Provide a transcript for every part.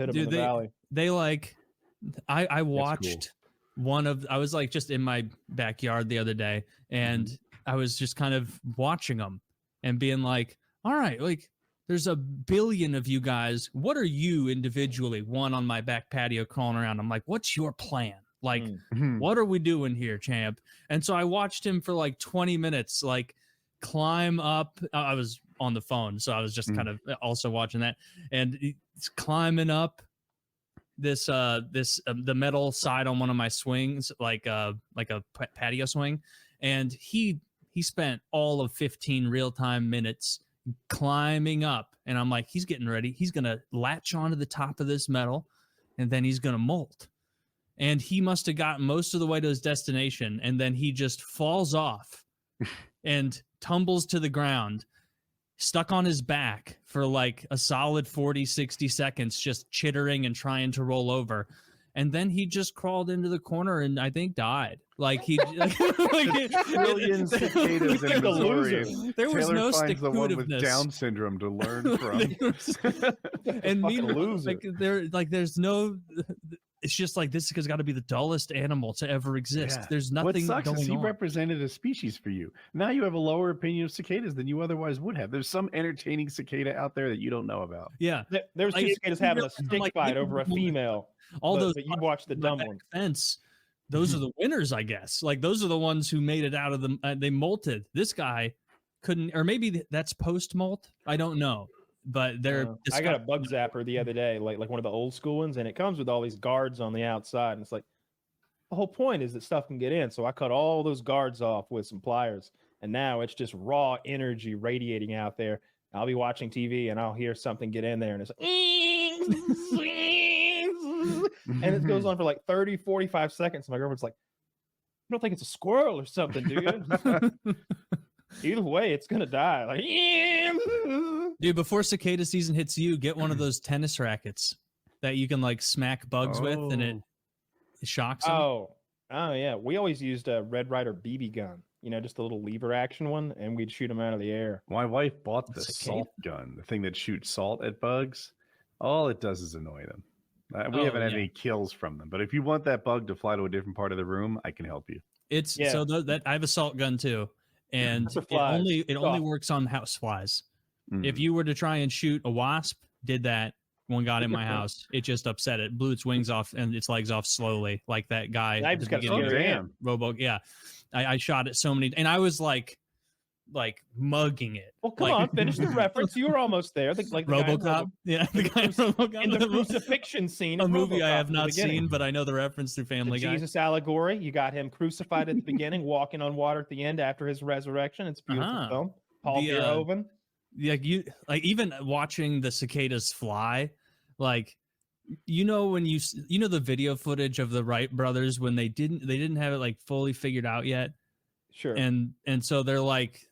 Hit him in the valley. They like, I watched cool. I was like just in my backyard the other day, and I was just kind of watching them and being like, all right, like there's a billion of you guys. What are you individually? One on my back patio crawling around. I'm like, what's your plan? Like, what are we doing here, champ? And so I watched him for like 20 minutes, like climb up. I was on the phone, so I was just kind of also watching that, and he's climbing up the metal side on one of my swings, like a patio swing, and he spent all of 15 real-time minutes climbing up, and I'm like, he's getting ready. He's gonna latch onto the top of this metal, and then he's gonna molt. And he must have gotten most of the way to his destination, and then he just falls off and tumbles to the ground, stuck on his back for like a solid 40, 60 seconds, just chittering and trying to roll over. And then he just crawled into the corner and I think died. Like he, Trillion cicadas in Missouri. There was Taylor no finds the one with stick-to-itiveness. Down syndrome to learn from. And meanwhile, loser. there's no. It's just like this has got to be the dullest animal to ever exist. Yeah. There's What nothing sucks going is he on. represented a species for you. Now you have a lower opinion of cicadas than you otherwise would have. There's some entertaining cicada out there that you don't know about. Yeah, There's Like, two cicadas having a I'm stick like, fight over a female. all those. But you watch the dumb back one. fence. Those are the winners, I guess. Like those are the ones who made it out of the. They molted. This guy couldn't, or maybe that's post molt. I don't know. But they're. I got a bug zapper the other day, like one of the old school ones, and it comes with all these guards on the outside. And it's like the whole point is that stuff can get in. So I cut all those guards off with some pliers, and now it's just raw energy radiating out there. I'll be watching TV and I'll hear something get in there, and it's like, and it goes on for like 30, 45 seconds. My girlfriend's like, "You don't think it's a squirrel or something, do you?" Either way, it's gonna die. Like, Dude, before cicada season hits you, get one of those tennis rackets that you can like smack bugs with, and it shocks them. Oh yeah. We always used a Red Ryder BB gun. You know, just a little lever action one, and we'd shoot them out of the air. My wife bought the Cicada? salt gun, the thing that shoots salt at bugs. All it does is annoy them. We haven't had any kills from them, but if you want that bug to fly to a different part of the room, I can help you. It's so that I have a salt gun too, and That's for it flies. only works on house flies. If you were to try and shoot a wasp, did that, one got in my house, it just upset it, blew its wings off and its legs off slowly, like that guy. I just got scared. Robo, yeah. I shot it so many, and I was like mugging it. Well, come on, finish the reference. You were almost there. Like the RoboCop, yeah, the guy in RoboCop, in the crucifixion scene. a of movie I RoboCop have in the not beginning. seen, but I know the reference through The Family Guy. Jesus allegory. You got him crucified at the beginning, walking on water at the end after his resurrection. It's a beautiful film. Paul Verhoeven. Even watching the cicadas fly, like when you know the video footage of the Wright brothers when they didn't have it like fully figured out yet. Sure. And so they're like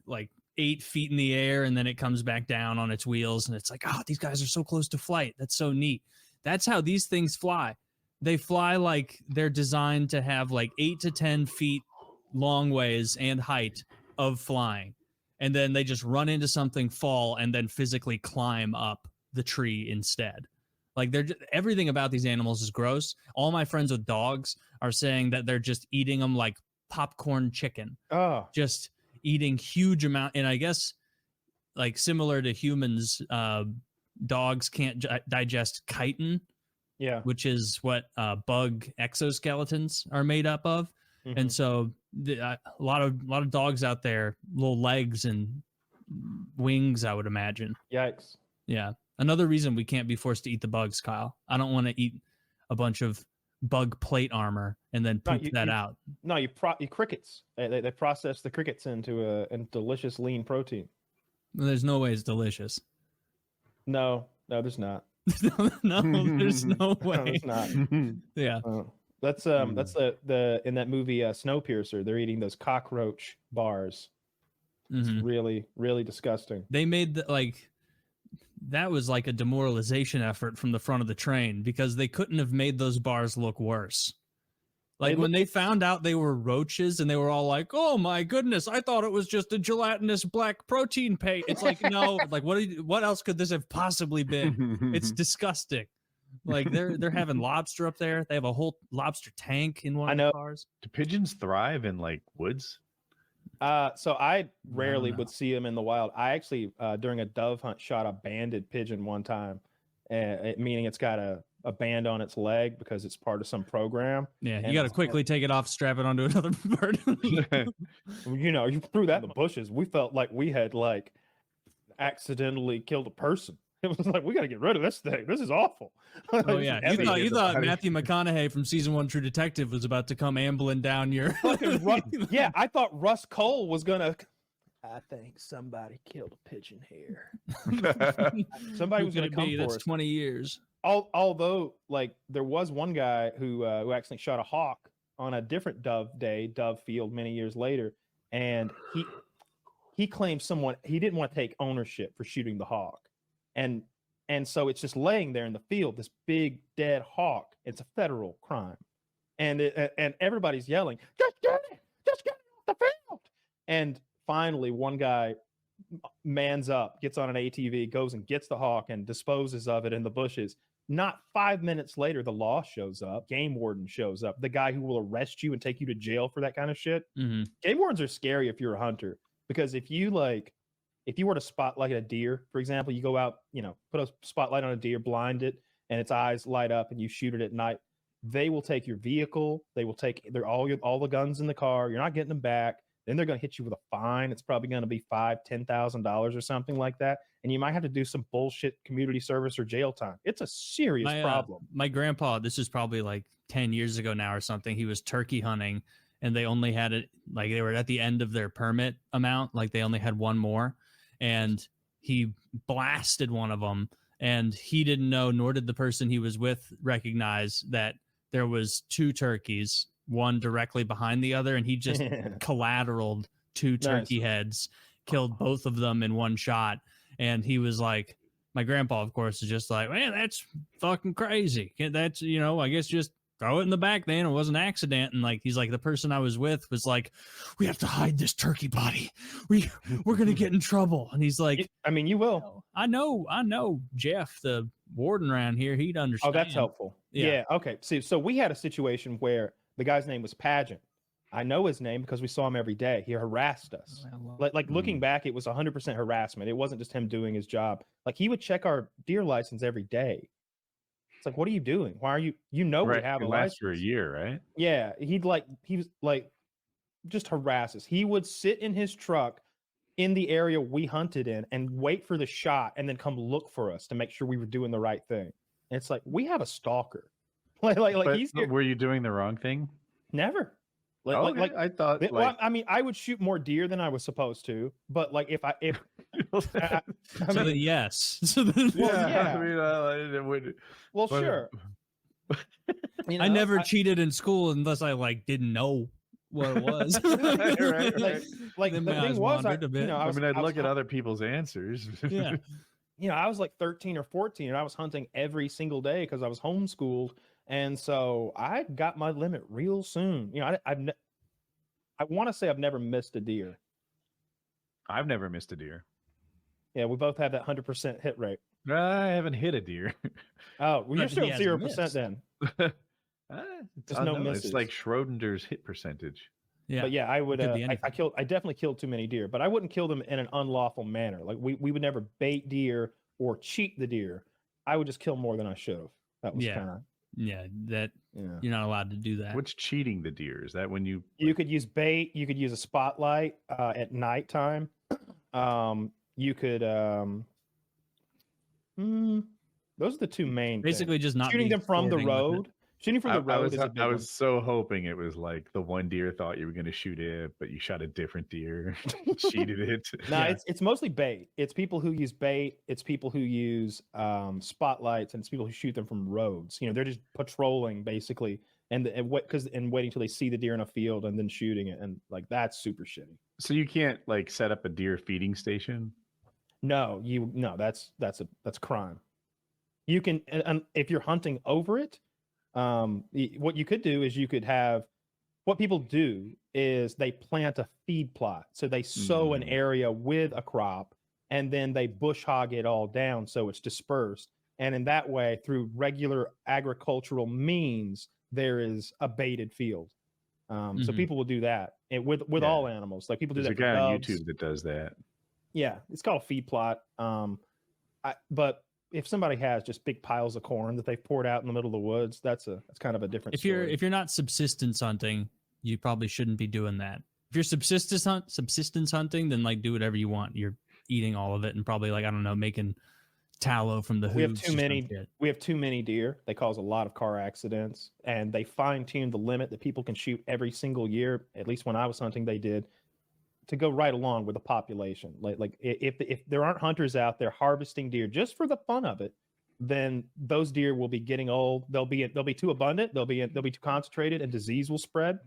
8 feet in the air, and then it comes back down on its wheels, and it's like, oh, these guys are so close to flight. That's so neat. That's how these things fly. They fly like they're designed to have like 8 to 10 feet long ways and height of flying. And then they just run into something, fall, and then physically climb up the tree instead. Like everything about these animals is gross. All my friends with dogs are saying that they're just eating them like popcorn chicken. Oh, Just eating huge amount. And I guess like similar to humans, dogs can't digest chitin, which is what bug exoskeletons are made up of. Mm-hmm. And so a lot of dogs out there, little legs and wings, I would imagine. Yikes. Yeah. Another reason we can't be forced to eat the bugs, Kyle. I don't want to eat a bunch of bug plate armor and then poop that out. No, you crickets. They process the crickets into a delicious lean protein. There's no way it's delicious. No, there's not. No, there's no way. No, there's not. Yeah. That's the in that movie Snowpiercer. They're eating those cockroach bars. It's really, really disgusting. They made that was like a demoralization effort from the front of the train because they couldn't have made those bars look worse. Like when they found out they were roaches and they were all like, "Oh my goodness, I thought it was just a gelatinous black protein paste." It's like, no, like what else could this have possibly been? It's disgusting. Like they're having lobster up there. They have a whole lobster tank in one I of know. the cars. Do pigeons thrive in like woods? So I rarely know. would see them in the wild. I actually, during a dove hunt, shot a banded pigeon one time, meaning it's got a band on its leg because it's part of some program. Yeah, And you got to it's- quickly take it off, strap it onto another bird. You know, you threw that in the bushes. We felt like we had like accidentally killed a person. It was like, we got to get rid of this thing. This is awful. Oh yeah, you thought in the body. Matthew McConaughey from season 1 True Detective was about to come ambling down your. Yeah, I thought Russ Cole was gonna. I think somebody killed a pigeon here. Somebody was gonna come for That's us. 20 years. Although, like, there was one guy who actually shot a hawk on a different dove field many years later, and he claimed he didn't want to take ownership for shooting the hawk, and so it's just laying there in the field, this big dead hawk. It's a federal crime, and everybody's yelling, just get it off the field. And finally, one guy mans up, gets on an ATV, goes and gets the hawk and disposes of it in the bushes. Not 5 minutes later, the law shows up. Game warden shows up, the guy who will arrest you and take you to jail for that kind of shit. Mm-hmm. Game wardens are scary if you're a hunter, because if you were to spotlight a deer, for example, you go out, put a spotlight on a deer, blind it, and its eyes light up, and you shoot it at night. They will take your vehicle. They will take all the guns in the car. You're not getting them back. Then they're going to hit you with a fine. It's probably going to be $5,000-$10,000 or something like that. And you might have to do some bullshit community service or jail time. It's a serious problem. My grandpa, this is probably like 10 years ago now or something. He was turkey hunting, and they only had it, like they were at the end of their permit amount. Like they only had one more, and he blasted one of them, and he didn't know, nor did the person he was with recognize that there was 2 turkeys, one directly behind the other, and he just collateraled 2 turkey heads, killed both of them in one shot. And he was like, my grandpa, of course, is just like, man, that's fucking crazy. That's, I guess just throw it in the back then. It was an accident. And like, he's like, the person I was with was like, we have to hide this turkey body. We're going to get in trouble. And he's like, I mean, you will. I know Jeff, the warden around here, he'd understand. Oh, that's helpful. Yeah. Okay. See, so we had a situation where the guy's name was Pageant. I know his name because we saw him every day. He harassed us. Like looking back, it was 100% harassment. It wasn't just him doing his job. Like he would check our deer license every day. It's like, what are you doing? Why are you? We have a license for a year, right? Yeah, he was like just harass us. He would sit in his truck in the area we hunted in and wait for the shot, and then come look for us to make sure we were doing the right thing. And it's like, we have a stalker. But he's were you doing the wrong thing? never. I thought. Well, I mean, I would shoot more deer than I was supposed to, but like if so then yes. So then, yeah. I mean, it would. Well, sure. I never cheated in school unless I like didn't know what it was. right. Like Then the my thing eyes was, wandered a bit. I'd look at other people's answers. Yeah. I was like 13 or 14, and I was hunting every single day because I was homeschooled, and so I got my limit real soon. I want to say I've never missed a deer. I've never missed a deer. Yeah, we both have that 100% hit rate. I haven't hit a deer. Oh, well, you're But still he hasn't 0% missed. then. There's no misses. It's like Schrodinger's hit percentage. Yeah. But yeah, I would. Could be I definitely killed too many deer, but I wouldn't kill them in an unlawful manner. Like we would never bait deer or cheat the deer. I would just kill more than I should have. That was kind of. Yeah, you're not allowed to do that. What's cheating the deer? Is that when you could use bait? You could use a spotlight at nighttime. You could. Those are the two main. Basically, things. just not shooting them from the sporting with it. road. Shooting from the road is a big I one. was so hoping it was like the one deer thought you were going to shoot it, but you shot a different deer, cheated it. No, it's mostly bait. It's people who use bait. It's people who use spotlights, and it's people who shoot them from roads. They're just patrolling basically, and waiting till they see the deer in a field and then shooting it, and like that's super shitty. So you can't like set up a deer feeding station. No, that's crime. You can, and if you're hunting over it. What you could do is what people do is they plant a feed plot. So they sow an area with a crop, and then they bush hog it all down so it's dispersed. And in that way, through regular agricultural means, there is a baited field. So people will do that with all animals. Like people do There's that a for guy on doves. YouTube that does that. Yeah, it's called a feed plot. But if somebody has just big piles of corn that they've poured out in the middle of the woods, that's kind of a different story. If you're not subsistence hunting, you probably shouldn't be doing that. If you're subsistence hunting, then like do whatever you want. You're eating all of it and probably like, I don't know, making tallow from the hooves. We have too many deer. They cause a lot of car accidents, and they fine-tune the limit that people can shoot every single year. At least when I was hunting, they did, to go right along with the population. Like if there aren't hunters out there harvesting deer just for the fun of it, then those deer will be getting old. They'll be too abundant. They'll be too concentrated, and disease will spread.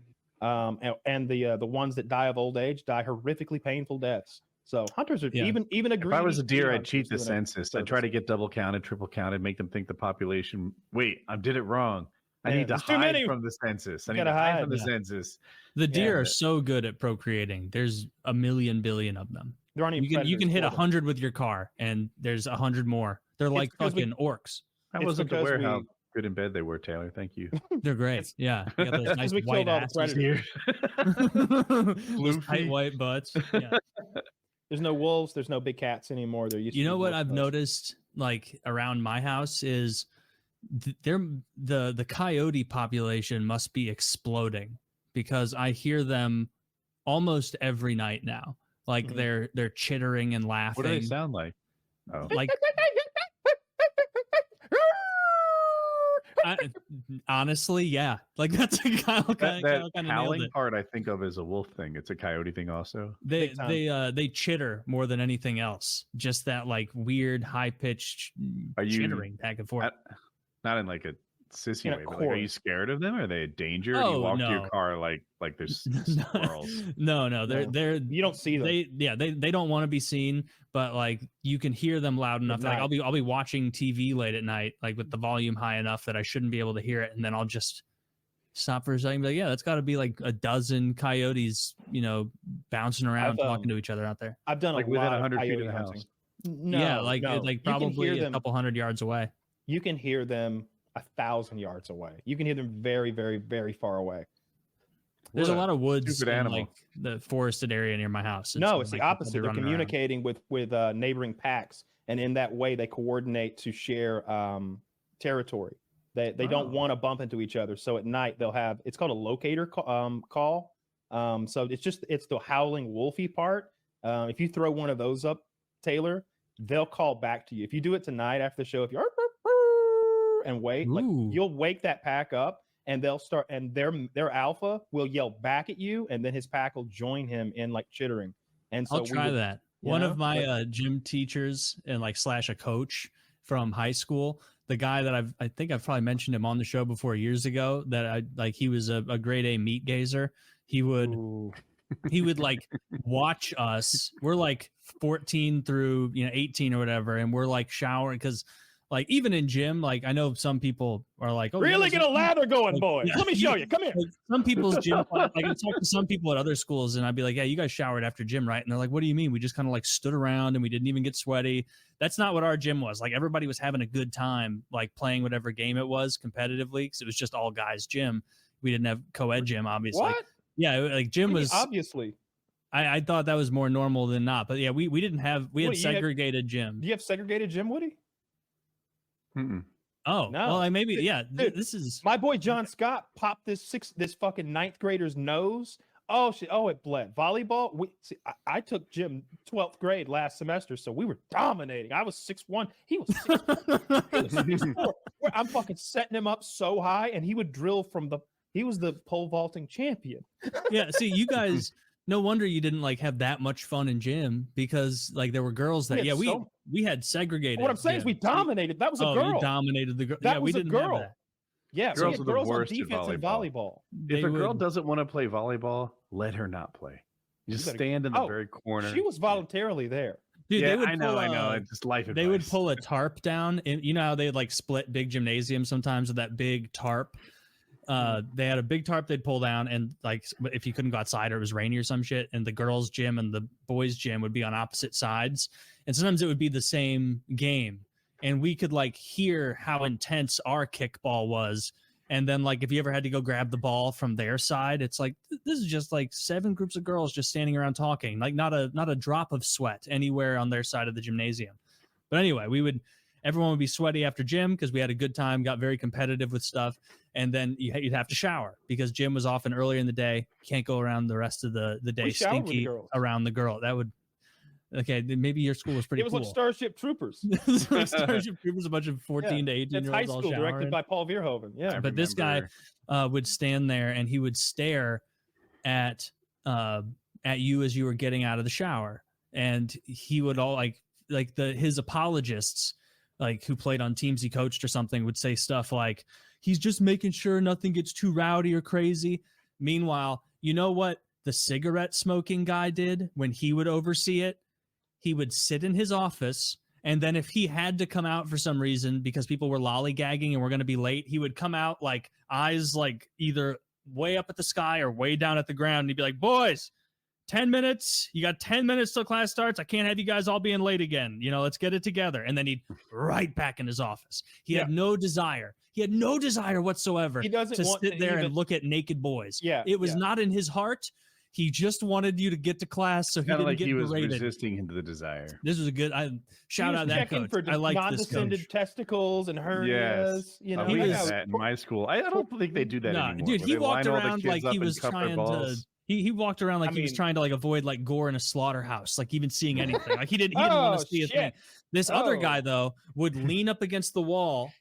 And the ones that die of old age die horrifically painful deaths. So hunters are even agree. If I was a deer, I'd cheat the census. I'd try to get double counted, triple counted, make them think the population. Wait, I did it wrong. I need to hide from the census. I need to hide from the census. The deer are so good at procreating. There's a million billion of them. There aren't even you can hit 100 with your car, and there's 100 more. They're like fucking orcs. I wasn't aware how good in bed they were, Taylor. Thank you. They're great. Yeah, you got those nice we white killed all the predators. Those tight white butts. Yeah. There's no wolves. There's no big cats anymore. There used to be what I've noticed, like around my house, is the coyote population must be exploding, because I hear them almost every night now. Like they're chittering and laughing. What do they sound like? Oh, like honestly, yeah. Like that's a kind of howling part I think of as a wolf thing. It's a coyote thing also. They chitter more than anything else. Just that like weird high pitched chittering back and forth. Not in like a sissy way, but like, are you scared of them? Are they a danger? Do you walk to your car like there's squirrels? No, they're you don't see them. They don't want to be seen, but like you can hear them loud enough. Like I'll be watching TV late at night, like with the volume high enough that I shouldn't be able to hear it, and then I'll just stop for a second and be like, yeah, that's got to be like a dozen coyotes, bouncing around talking to each other out there. I've done like within 100 feet of the house. No, like probably a couple hundred yards away. You can hear them 1,000 yards away. You can hear them very, very, very far away. There's a lot of woods in like the forested area near my house. No, it's the opposite. They're communicating with neighboring packs, and in that way, they coordinate to share territory. They don't want to bump into each other. So at night, they'll have, it's called a locator call. So it's the howling wolfy part. If you throw one of those up, Taylor, they'll call back to you. If you do it tonight after the show, if you're and wait, like you'll wake that pack up, and they'll start, and their alpha will yell back at you, and then his pack will join him in like chittering. And so I'll try that. One of my gym teachers and like / a coach from high school, the guy that I think I've probably mentioned him on the show before years ago, that he was a grade A meat gazer. He would like watch us. We're like 14 through 18 or whatever, and we're like showering, because like even in gym, like I know some people are like, oh, really get a lather going, boys. Let me show you. Come here. Like, some people's gym, like I talk to some people at other schools, and I'd be like, yeah, you guys showered after gym, right? And they're like, what do you mean? We just kind of like stood around and we didn't even get sweaty. That's not what our gym was. Like everybody was having a good time, like playing whatever game it was competitively, because it was just all guys gym. We didn't have co-ed gym, obviously. What? Yeah, like gym was obviously. I thought that was more normal than not, but yeah, we didn't have had segregated gym. Do you have segregated gym, Woody? Mm-mm. Oh, no. Well, maybe, yeah. Dude, this is my boy John Scott popped this fucking 9th grader's nose. Oh shit! Oh, it bled. Volleyball. I took gym 12th grade last semester, so we were dominating. I was 6'1". He was 6'4". I'm fucking setting him up so high, and he would drill from the. He was the pole vaulting champion. Yeah. See, you guys. No wonder you didn't like have that much fun in gym, because like there were girls that we had segregated. What I'm saying is we dominated. That was a girl. You dominated the girl. That was we didn't have that. Yeah, girls are the worst on defense at volleyball. If a girl doesn't want to play volleyball, let her not play. Just stand in the very corner. She was voluntarily there. Dude, yeah, I know. It's just life advice. They would pull a tarp down, and you know how they like split big gymnasiums sometimes with that big tarp. They had a big tarp they'd pull down, and like if you couldn't go outside or it was rainy or some shit, and the girls' gym and the boys' gym would be on opposite sides, and sometimes it would be the same game. and we could like hear how intense our kickball was. And then like if you ever had to go grab the ball from their side, it's like this is just like 7 groups of girls just standing around talking, like not a drop of sweat anywhere on their side of the gymnasium. But anyway, everyone would be sweaty after gym because we had a good time, got very competitive with stuff. And then you'd have to shower because gym was often earlier in the day. Can't go around the rest of the day stinky around the girl. That would, okay, maybe your school was pretty cool. It was like Starship Troopers. Starship Troopers, a bunch of 14 to 18-year-olds high school, all showering. directed by Paul Verhoeven. Yeah. But this guy would stand there and he would stare at you as you were getting out of the shower. And he would all his apologists, like who played on teams he coached or something, would say stuff like, he's just making sure nothing gets too rowdy or crazy. Meanwhile, you know what the cigarette smoking guy did when he would oversee it? He would sit in his office, and then if he had to come out for some reason because people were lollygagging and were going to be late, he would come out like eyes like either way up at the sky or way down at the ground. And he'd be like, boys, 10 minutes. You got 10 minutes till class starts. I can't have you guys all being late again. Let's get it together. And then he'd right back in his office. He had no desire. He had no desire whatsoever to sit there and look at naked boys. Yeah, it was not in his heart. He just wanted you to get to class so he didn't get berated. He was resisting into the desire. This was a good shout out that coach. I like this coach. Non-descended testicles and hernias. Yes. We had that in my school. I don't think they do that anymore. Dude, he walked around like he was trying to. He walked around like he was trying to like avoid like gore in a slaughterhouse, like even seeing anything. Like he didn't want to see a thing. This other guy though would lean up against the wall,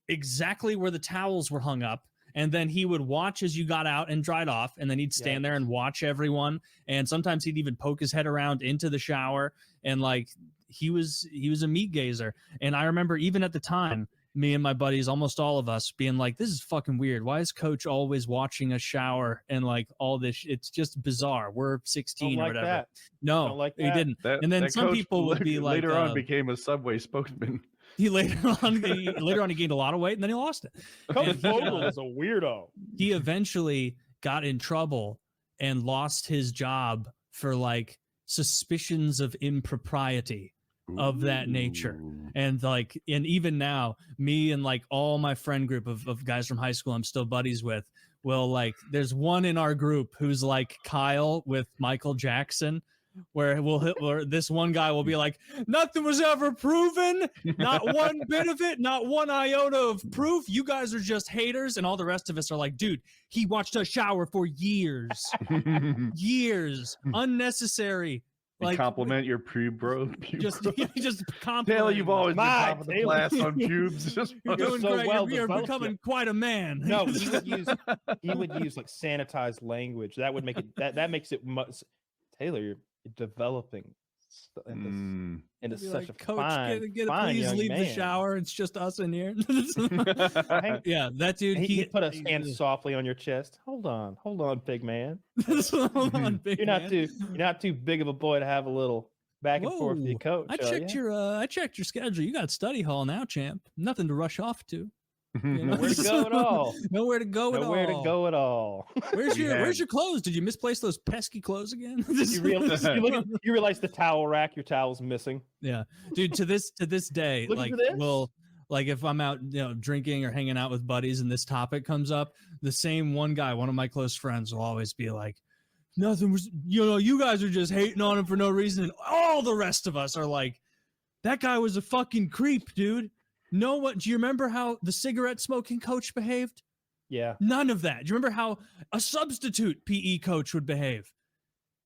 exactly where the towels were hung up. And then he would watch as you got out and dried off. And then he'd stand there and watch everyone. And sometimes he'd even poke his head around into the shower. And like, he was a meat gazer. And I remember even at the time, me and my buddies, almost all of us being like, this is fucking weird. Why is coach always watching us shower and like all this? It's just bizarre. We're 16 or whatever. That. No, he didn't. And then some people would be like, later on became a Subway spokesman. He later on he gained a lot of weight and then he lost it. Coach Vogel is a weirdo. He eventually got in trouble and lost his job for like suspicions of impropriety of that nature. And like, and even now, me and like all my friend group of guys from high school I'm still buddies with will like, there's one in our group who's like Kyle with Michael Jackson, where this one guy will be like, nothing was ever proven, not one bit of it, not one iota of proof. You guys are just haters. And all the rest of us are like, dude, he watched us shower for years, unnecessary. Like compliment your pube, bro. Just compliment. Taylor, you've always been top of the class on pubes. You're doing so great. You're becoming quite a man. No, he would use like sanitized language. That would make it that makes it much. Taylor, you're developing into such a coach, fine, please young leave man. the shower. It's just us in here. Yeah, that dude. He put a hand softly on your chest. Hold on, big man. Hold on, big man. You're not too big of a boy to have a little back and forth with your coach. I checked your schedule. You got study hall now, champ. Nothing to rush off to. Nowhere to go at all. Nowhere to go at all. Where's your clothes? Did you misplace those pesky clothes again? You realize the towel rack, your towel's missing. Yeah, dude. To this day, like if I'm out, drinking or hanging out with buddies, and this topic comes up, the same one guy, one of my close friends, will always be like, "Nothing was, you guys are just hating on him for no reason," and all the rest of us are like, "That guy was a fucking creep, dude." Do you remember how the cigarette smoking coach behaved? Yeah. None of that. Do you remember how a substitute PE coach would behave?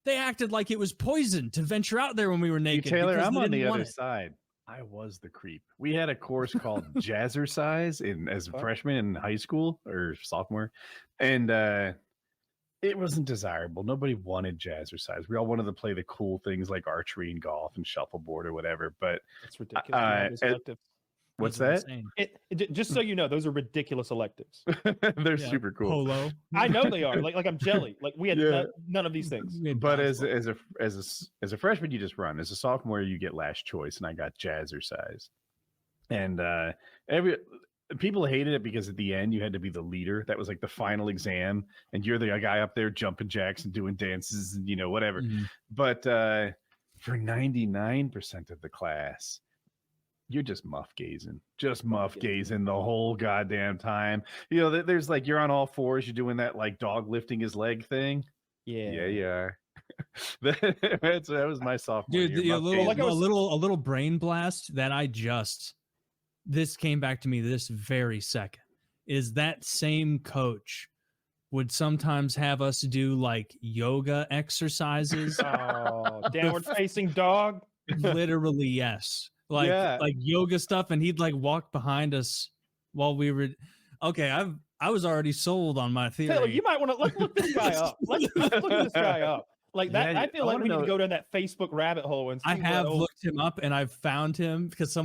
They acted like it was poison to venture out there when we were naked. Taylor, I'm on the other side. I was the creep. We had a course called Jazzercise as a freshman in high school or sophomore. And it wasn't desirable. Nobody wanted Jazzercise. We all wanted to play the cool things like archery and golf and shuffleboard or whatever. But it's ridiculous. What's that? Just so you know, those are ridiculous electives. They're super cool. Polo. I know they are. Like I'm jelly. Like we had none of these things. But as a freshman, you just run. As a sophomore, you get last choice, and I got Jazzercise. And people hated it because at the end you had to be the leader. That was like the final exam, and you're the guy up there jumping jacks and doing dances and whatever. Mm-hmm. But for 99% of the class, you're just muff gazing the whole goddamn time. You know, there's like you're on all fours, you're doing that like dog lifting his leg thing. Yeah. Yeah. That was my sophomore Dude, year. a little brain blast that this came back to me this very second. Is that same coach would sometimes have us do like yoga exercises. Oh, downward facing dog. Literally, yes. Like yoga stuff, and he'd like walk behind us while we were. Okay, I was already sold on my theory. Taylor, you might want to let's look this guy up. Let's look this guy up. Like that, Yeah, I feel like we need to go down that Facebook rabbit hole and see. I have looked him up, and I've found him because a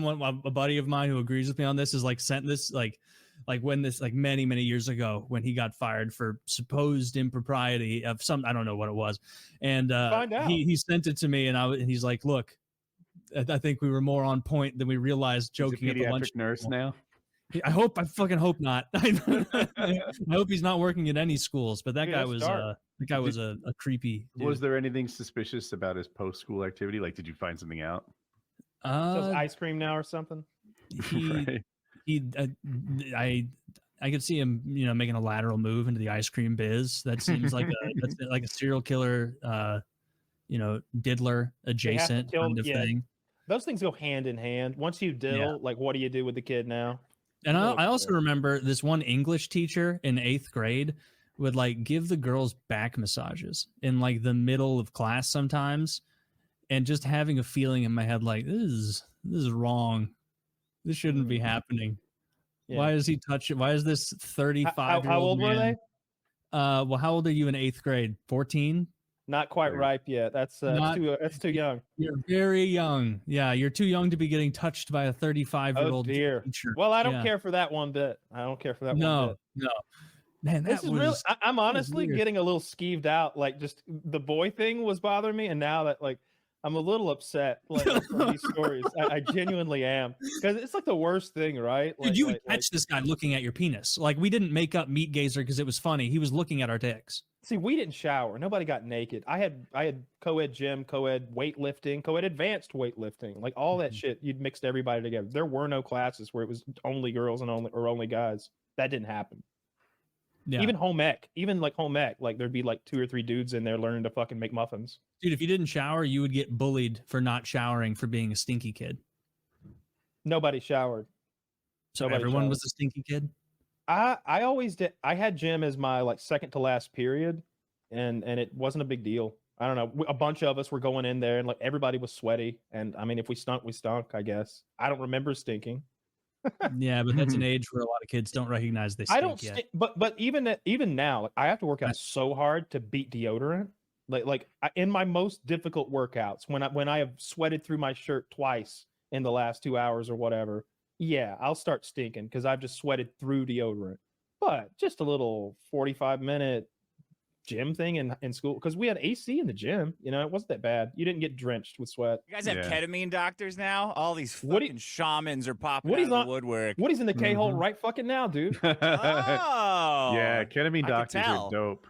buddy of mine who agrees with me on this is like sent this like when this like many years ago when he got fired for supposed impropriety of some, I don't know what it was, and he sent it to me, and he's like, look, I think we were more on point than we realized. Joking at the lunch nurse now. I fucking hope not. I hope he's not working at any schools. But that guy was a creepy dude. Was there anything suspicious about his post-school activity? Like, did you find something out? Sells ice cream now or something? I could see him, making a lateral move into the ice cream biz. That seems like a serial killer, diddler adjacent kind of thing. Those things go hand in hand. Once you diddle, like, what do you do with the kid now? And I also remember this one English teacher in 8th grade would like give the girls back massages in like the middle of class sometimes, and just having a feeling in my head like this is wrong. This shouldn't be happening. Yeah. Why is he touching? Why is this 35-year-old How old were they? Well, how old are you in 8th grade? 14? Not quite ripe yet. That's too young. You're very young. Yeah, you're too young to be getting touched by a 35-year-old teacher. Well, I don't care for that one bit. I don't care for that one bit. No. Man, this is really. I'm honestly getting a little skeeved out. Like, just the boy thing was bothering me, and now that like I'm a little upset like from these stories. I genuinely am, because it's like the worst thing, right? Dude, you would catch this guy looking at your penis. Like, we didn't make up Meat Gazer because it was funny. He was looking at our dicks. See, we didn't shower. Nobody got naked. I had co-ed gym, co-ed weightlifting, co-ed advanced weightlifting, like all that shit. You'd mixed everybody together. There were no classes where it was only girls and only guys. That didn't happen. Yeah. Even home ec, like there'd be like 2 or 3 dudes in there learning to fucking make muffins. Dude, if you didn't shower, you would get bullied for not showering for being a stinky kid. Nobody showered. So everyone was a stinky kid? I always did. I had gym as my like second to last period, and it wasn't a big deal. I don't know. A bunch of us were going in there, and like everybody was sweaty. And I mean, if we stunk, we stunk, I guess. I don't remember stinking. Yeah, but that's an age where a lot of kids don't recognize they stink. I don't yet. But even now, like, I have to work out so hard to beat deodorant. In my most difficult workouts, when I have sweated through my shirt twice in the last 2 hours or whatever, yeah, I'll start stinking because I've just sweated through deodorant. But just a little 45-minute gym thing in school, because we had AC in the gym. It wasn't that bad. You didn't get drenched with sweat. You guys have ketamine doctors now? All these fucking shamans are popping out of the woodwork. Woody's in the K-hole right fucking now, dude. Oh, yeah, ketamine doctors are dope.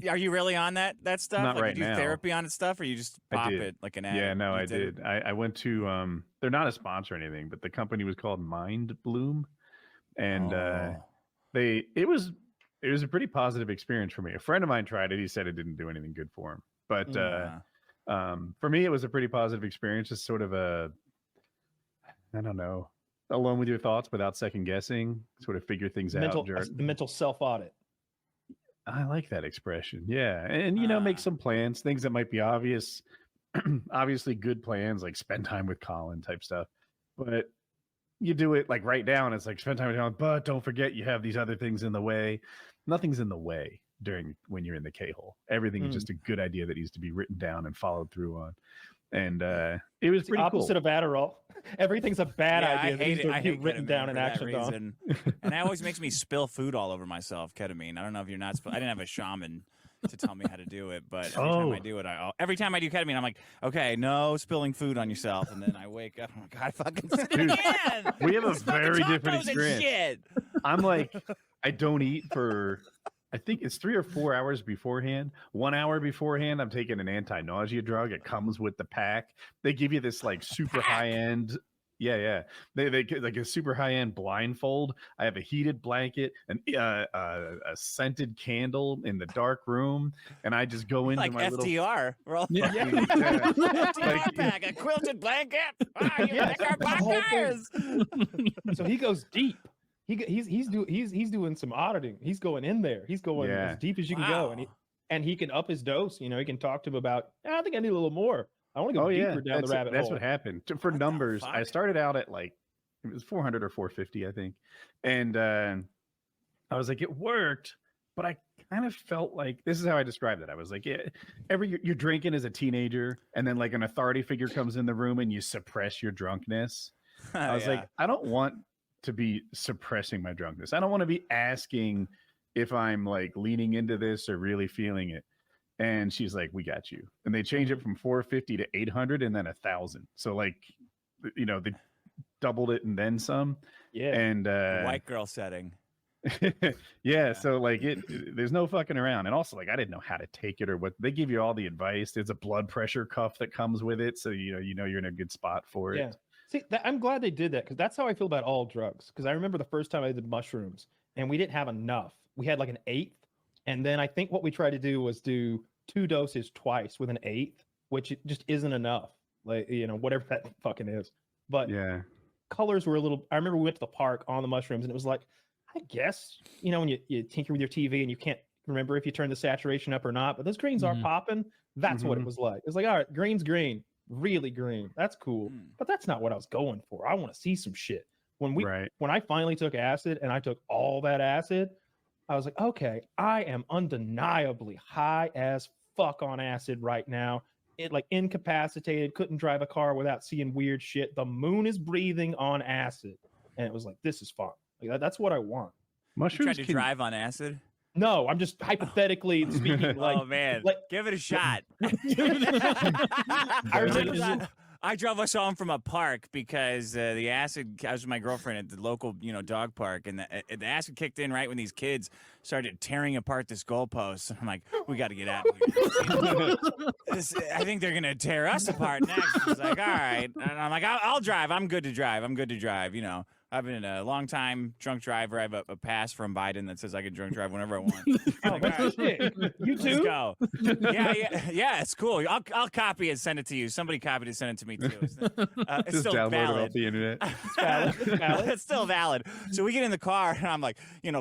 Are you really on that stuff? Not like, right you do now. Therapy on stuff, or you just pop it like an ad? Yeah, no, I did. I went to they're not a sponsor or anything, but the company was called Mind Bloom, and it was a pretty positive experience for me. A friend of mine tried it. He said it didn't do anything good for him, but for me, it was a pretty positive experience. Just sort of I don't know, alone with your thoughts without second guessing, sort of figure things out. The mental self-audit. I like that expression. Yeah. And, make some plans, things that might be obvious, obviously good plans, like spend time with Colin type stuff. But you do it like right down. It's like spend time with Colin, but don't forget you have these other things in the way. Nothing's in the way when you're in the K-hole. Everything is just a good idea that needs to be written down and followed through on. And it was pretty cool. Opposite of Adderall. Everything's a bad idea. I hate it. I hate written down and actioned on. And it always makes me spill food all over myself. Ketamine. I don't know if you're not. I didn't have a shaman to tell me how to do it, but every time I do ketamine, I'm like, okay, no spilling food on yourself, and then I wake up. Oh my god, I fucking said it again. We have a very different experience. I'm like, I don't eat for. I think it's 3 or 4 hours beforehand. 1 hour beforehand, I'm taking an anti-nausea drug. It comes with the pack. They give you this like super high end. Yeah. They get like a super high end blindfold. I have a heated blanket, a scented candle in the dark room, and I just go into Like my little FDR. We're all Yeah. fucking- FDR pack, a quilted blanket. Ah, you Yes, like our the whole thing. podcast. So he goes deep. He's doing some auditing. He's going in there. He's going Yeah. as deep as you can go, and he can up his dose. You know, he can talk to him about. I think I need a little more. I want to go deeper down the rabbit that's hole. what happened. For What the numbers, I fuck? started out at like it was 400 or 450, I think, and I was like, it worked, but I kind of felt like this is how I described it. I was like, yeah, you're drinking as a teenager, and then like an authority figure comes in the room and you suppress your drunkenness. I was like, I don't want to be suppressing my drunkenness. I don't want to be asking if I'm like leaning into this or really feeling it. And she's like, we got you. And they change it from 450 to 800 and then 1,000. So like, you know, they doubled it and then some. Yeah. And white girl setting. yeah, so like there's no fucking around. And also like I didn't know how to take it or what. They give you all the advice. There's a blood pressure cuff that comes with it, so you know you're in a good spot for it. Yeah. See, I'm glad they did that because that's how I feel about all drugs. Because I remember the first time I did mushrooms and we didn't have enough. We had like an eighth. And then I think what we tried to do was do 2 doses twice with an eighth, which just isn't enough. Like, you know, whatever that fucking is. But Yeah. colors were a little, I remember we went to the park on the mushrooms and it was like, I guess, you know, when you tinker with your TV and you can't remember if you turn the saturation up or not, but those greens are popping. That's what it was like. It's like, all right, green's green. Really green. That's cool. But that's not what I was going for. I want to see some shit. When I finally took acid and I took all that acid, I was like, okay, I am undeniably high as fuck on acid right now. It like incapacitated, couldn't drive a car without seeing weird shit. The moon is breathing on acid. And it was like, this is fun. Like that's what I want. Mushrooms You tried to drive on acid? No, I'm just hypothetically speaking. Like, oh man, like, give it a shot. I drove us home from a park because the acid. I was with my girlfriend at the local, dog park, and the acid kicked in right when these kids started tearing apart this goalpost. I'm like, we got to get out of here. I think they're gonna tear us apart next. She's like, all right, and I'm like, I'll drive. I'm good to drive. I've been a long time drunk driver. I have a pass from Biden that says I can drunk drive whenever I want. Oh, that's shit. You too? Let's go. Yeah. It's cool. I'll copy it, send it to you. Somebody copied it, send it to me too. It's just still download valid. it off the internet. It's valid. It's still valid. So we get in the car and I'm like, and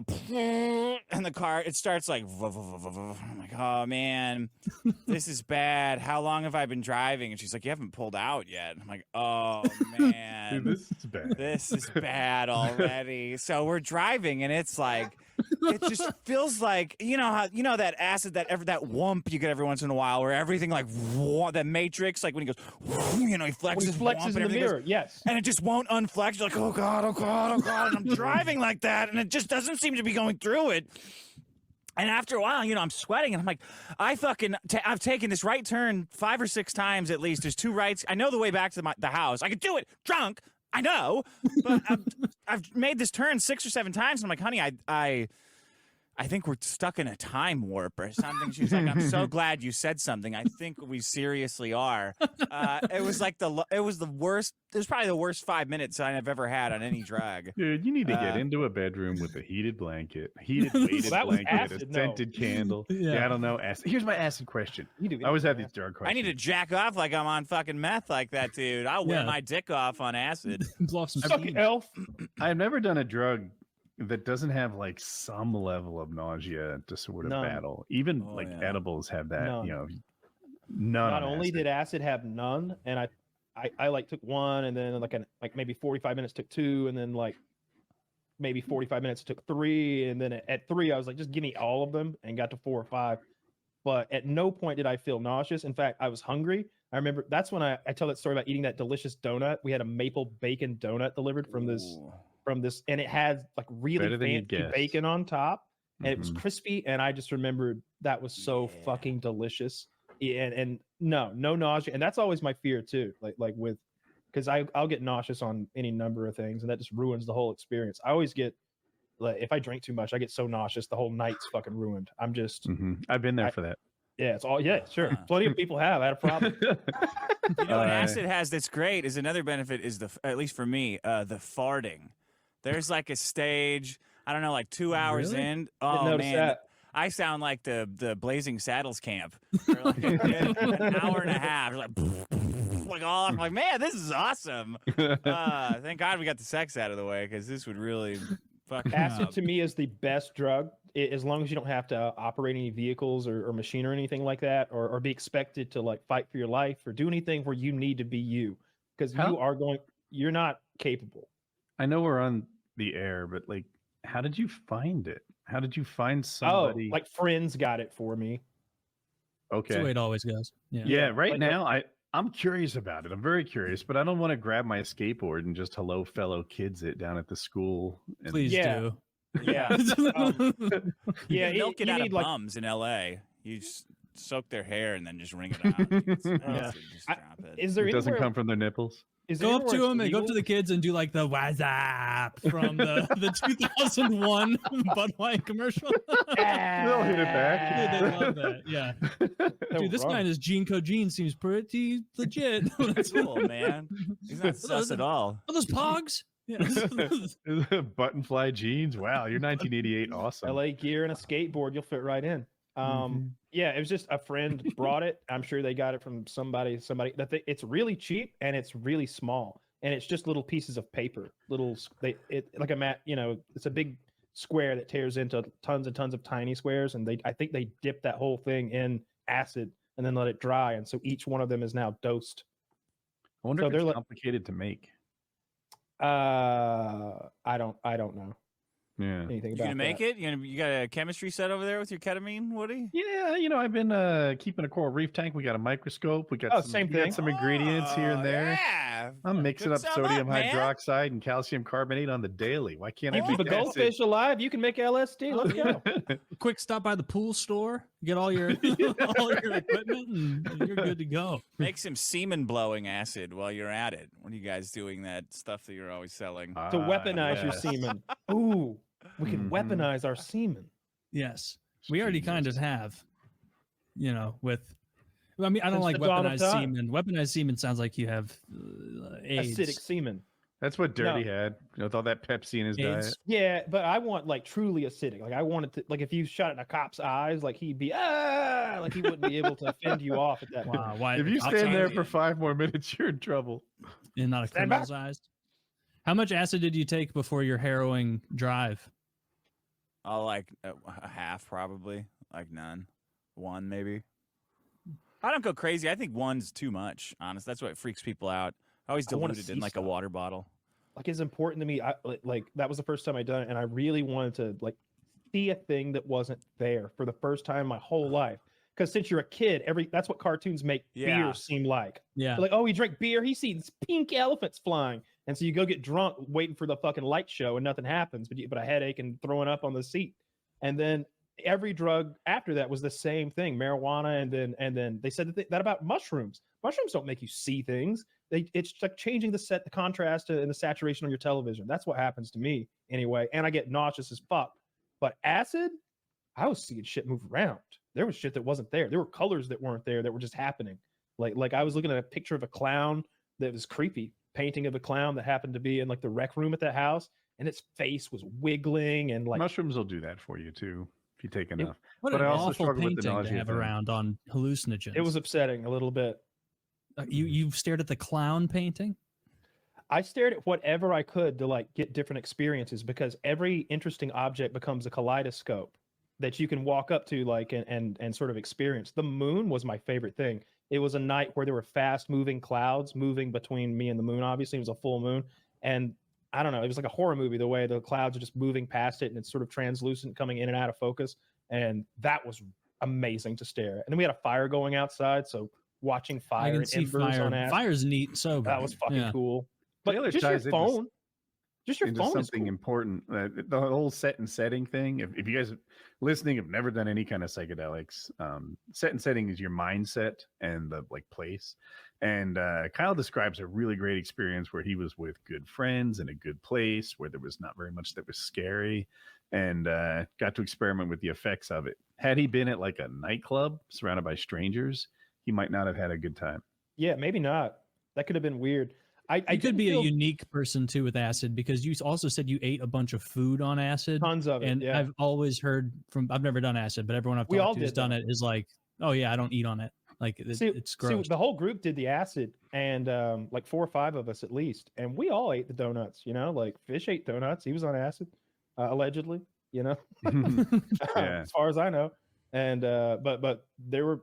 the car it starts like. I'm like, oh man, this is bad. How long have I been driving? And she's like, you haven't pulled out yet. I'm like, oh man, Dude, this is bad. This is bad already. So we're driving and it's like it just feels like how that acid that whump you get every once in a while where everything like that Matrix, like when he goes he flexes, He flexes in the mirror. Yes. And it just won't unflex. You're like, oh god, and I'm driving like that and it just doesn't seem to be going through it. And after a while, I'm sweating, and I'm like, I've taken this right turn 5 or 6 times at least. There's 2 rights. I know the way back to the house. I could do it drunk. I know, but I've made this turn 6 or 7 times. And I'm like, honey, I think we're stuck in a time warp or something. She's like, I'm so glad you said something. I think we seriously are. It was like it was the worst. It was probably the worst 5 minutes I've ever had on any drug. Dude, you need to get into a bedroom with a heated blanket, weighted blanket, acid, a scented candle. Yeah, I don't know. Acid. Here's my acid question. I always have these drug questions. I need to jack off like I'm on fucking meth like that, dude. I'll wear my dick off on acid. Blow off some Suck steam. it, elf. I've never done a drug that doesn't have like some level of nausea to sort of battle. Even edibles have that, none. Not only did acid have none, and I like took 1 and then like maybe 45 minutes took 2 and then like maybe 45 minutes took 3 and then at 3 I was like, just give me all of them and got to 4 or 5. But at no point did I feel nauseous. In fact, I was hungry. I remember that's when I tell that story about eating that delicious donut. We had a maple bacon donut delivered from this, and it had like really fancy bacon on top, and it was crispy. And I just remembered that was so fucking delicious. And no nausea. And that's always my fear too. Like with, because I'll get nauseous on any number of things, and that just ruins the whole experience. I always get, like, if I drink too much, I get so nauseous the whole night's fucking ruined. I'm just I've been there for that. Yeah, it's all. Yeah, sure. Huh. Plenty of people have had a problem. You know what acid has that's great is another benefit is at least for me, the farting. There's like a stage, I don't know, like 2 hours Really? in. Didn't Oh notice man, that. I sound like the Blazing Saddles camp. For like an hour and a half. Like, like all I'm like, man, this is awesome. Thank God we got the sex out of the way because this would really fuck me Acid up. to me is the best drug, as long as you don't have to operate any vehicles or machine or anything like that, or be expected to like fight for your life or do anything where you need to be you, because you're not capable. I know we're on the air, but like, how did you find it? How did you find somebody? Oh, like friends got it for me. That's the way Okay. it always goes. Yeah. Yeah, right like, now I'm curious about it. I'm very curious, but I don't want to grab my skateboard and just hello fellow kids it down at the school. And Please Yeah. do. Yeah. Yeah, You milk it you out need of like bums in L.A. You just soak their hair and then just wring it out. It's nasty. Just drop it. is there It doesn't anywhere, come from their nipples. is there Go up anywhere to it's them and go up to legal? the kids and do like the "What's up" from the 2001 Bud White commercial. They'll hit it back. Dude, they love that. Yeah. Dude, this guy in his Gene Co jeans seems pretty legit. Cool, man. He's not sus at all. Are those pogs? Yeah. Button fly jeans. Wow, you're 1988. Awesome. LA gear and a skateboard, you'll fit right in. Yeah, it was just a friend brought it. I'm sure they got it from somebody that it's really cheap and it's really small and it's just little pieces of paper, like a mat, it's a big square that tears into tons and tons of tiny squares, and I think they dip that whole thing in acid and then let it dry, and so each one of them is now dosed. I wonder So if they're it's like- complicated to make. I don't know Yeah. anything You about gonna make that. it? You got a chemistry set over there with your ketamine, Woody? Yeah, I've been keeping a coral reef tank. We got a microscope. We got Same we got thing. some ingredients here and there. Yeah. I'm mixing Good up stuff sodium man. hydroxide and calcium carbonate on the daily. Why can't You I keep a make acid? goldfish alive, you can make LSD. Let's go. Quick stop by the pool store, get all your equipment, and you're good to go. Make some semen blowing acid while you're at it. What are you guys doing that stuff that you're always selling? To weaponize your yes. semen. Ooh, we can Mhm. weaponize our semen. Yes, we already kind of have. With. I mean, I don't Since like the dawn of weaponized time. semen. Weaponized semen sounds like you have AIDS. Acidic semen. That's what Dirty had. With all that Pepsi in his AIDS. diet. Yeah, but I want like truly acidic. Like I want it to, like if you shot it in a cop's eyes, like he'd be like he wouldn't be able to fend you off at that point. Wow, why? If you I'll stand tell there you, for 5 more minutes, you're in trouble. and not a Stand back. criminal's eyes. How much acid did you take before your harrowing drive? I'll like a half probably, like none, one maybe. I don't go crazy. I think one's too much. Honest, that's what freaks people out. I always I wanna dilute it in see like stuff. a water bottle. Like it's important to me. Like that was the first time I done it, and I really wanted to like see a thing that wasn't there for the first time in my whole life. Because since you're a kid, that's what cartoons make Yeah. beer seem like. Yeah. Like, oh, he drank beer. He sees pink elephants flying, and so you go get drunk, waiting for the fucking light show, and nothing happens. But a headache and throwing up on the seat. And then every drug after that was the same thing: marijuana, and then they said that about mushrooms. Mushrooms don't make you see things. It's like changing the contrast and the saturation on your television. That's what happens to me anyway. And I get nauseous as fuck. But acid, I was seeing shit move around. There was shit that wasn't there. There were colors that weren't there that were just happening. Like I was looking at a picture of a clown that was creepy, painting of a clown that happened to be in like the rec room at that house, and its face was wiggling and like Mushrooms will do that for you too if you take enough. What But an I also awful struggle with the painting to nausea have thing. around on hallucinogens. it was upsetting a little bit. You stared at the clown painting. I stared at whatever I could to like get different experiences, because every interesting object becomes a kaleidoscope that you can walk up to like and sort of experience. The moon was my favorite thing. It was a night where there were fast moving clouds moving between me and the moon. Obviously, it was a full moon, and I don't know, it was like a horror movie the way the clouds are just moving past it and it's sort of translucent coming in and out of focus, and that was amazing to stare at. And then we had a fire going outside, so watching I fire can and see embers fire. on acid, Fire's neat. So that was fucking yeah. cool. Taylor But just your ties into phone. Just your into phone is something cool. important. The whole set and setting thing. If you guys listening have never done any kind of psychedelics, set and setting is your mindset and the like place. And Kyle describes a really great experience where he was with good friends in a good place where there was not very much that was scary, and got to experiment with the effects of it. had he been at like a nightclub surrounded by strangers, he might not have had a good time. Yeah, maybe not. That could have been weird. I You could be feel a unique person too with acid, because you also said you ate a bunch of food on acid. tons of it. And Yeah. I've always heard from, I've never done acid, but everyone I've We all talked to who's did, done though. it is like, oh yeah, I don't eat on it. Like it's gross. the whole group did the acid, and like 4 or 5 of us at least, and we all ate the donuts. You know, like Fish ate donuts. He was on acid, allegedly. You know, Yeah. as far as I know. And but there were,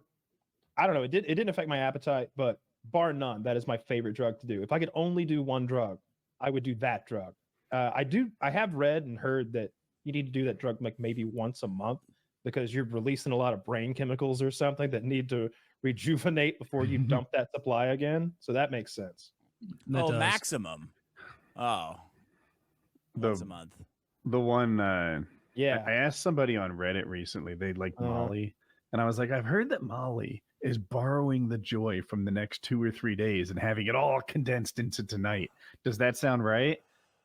I don't know. It didn't affect my appetite, but bar none, that is my favorite drug to do. If I could only do one drug, I would do that drug. I have read and heard that you need to do that drug like maybe once a month, because you're releasing a lot of brain chemicals or something that need to rejuvenate before you dump that supply again. So that makes sense. That does. Maximum. Oh, once a month. The one, Yeah. I asked somebody on Reddit recently, they like Molly, and I was like, I've heard that Molly is borrowing the joy from the next 2 or 3 days and having it all condensed into tonight. Does that sound right?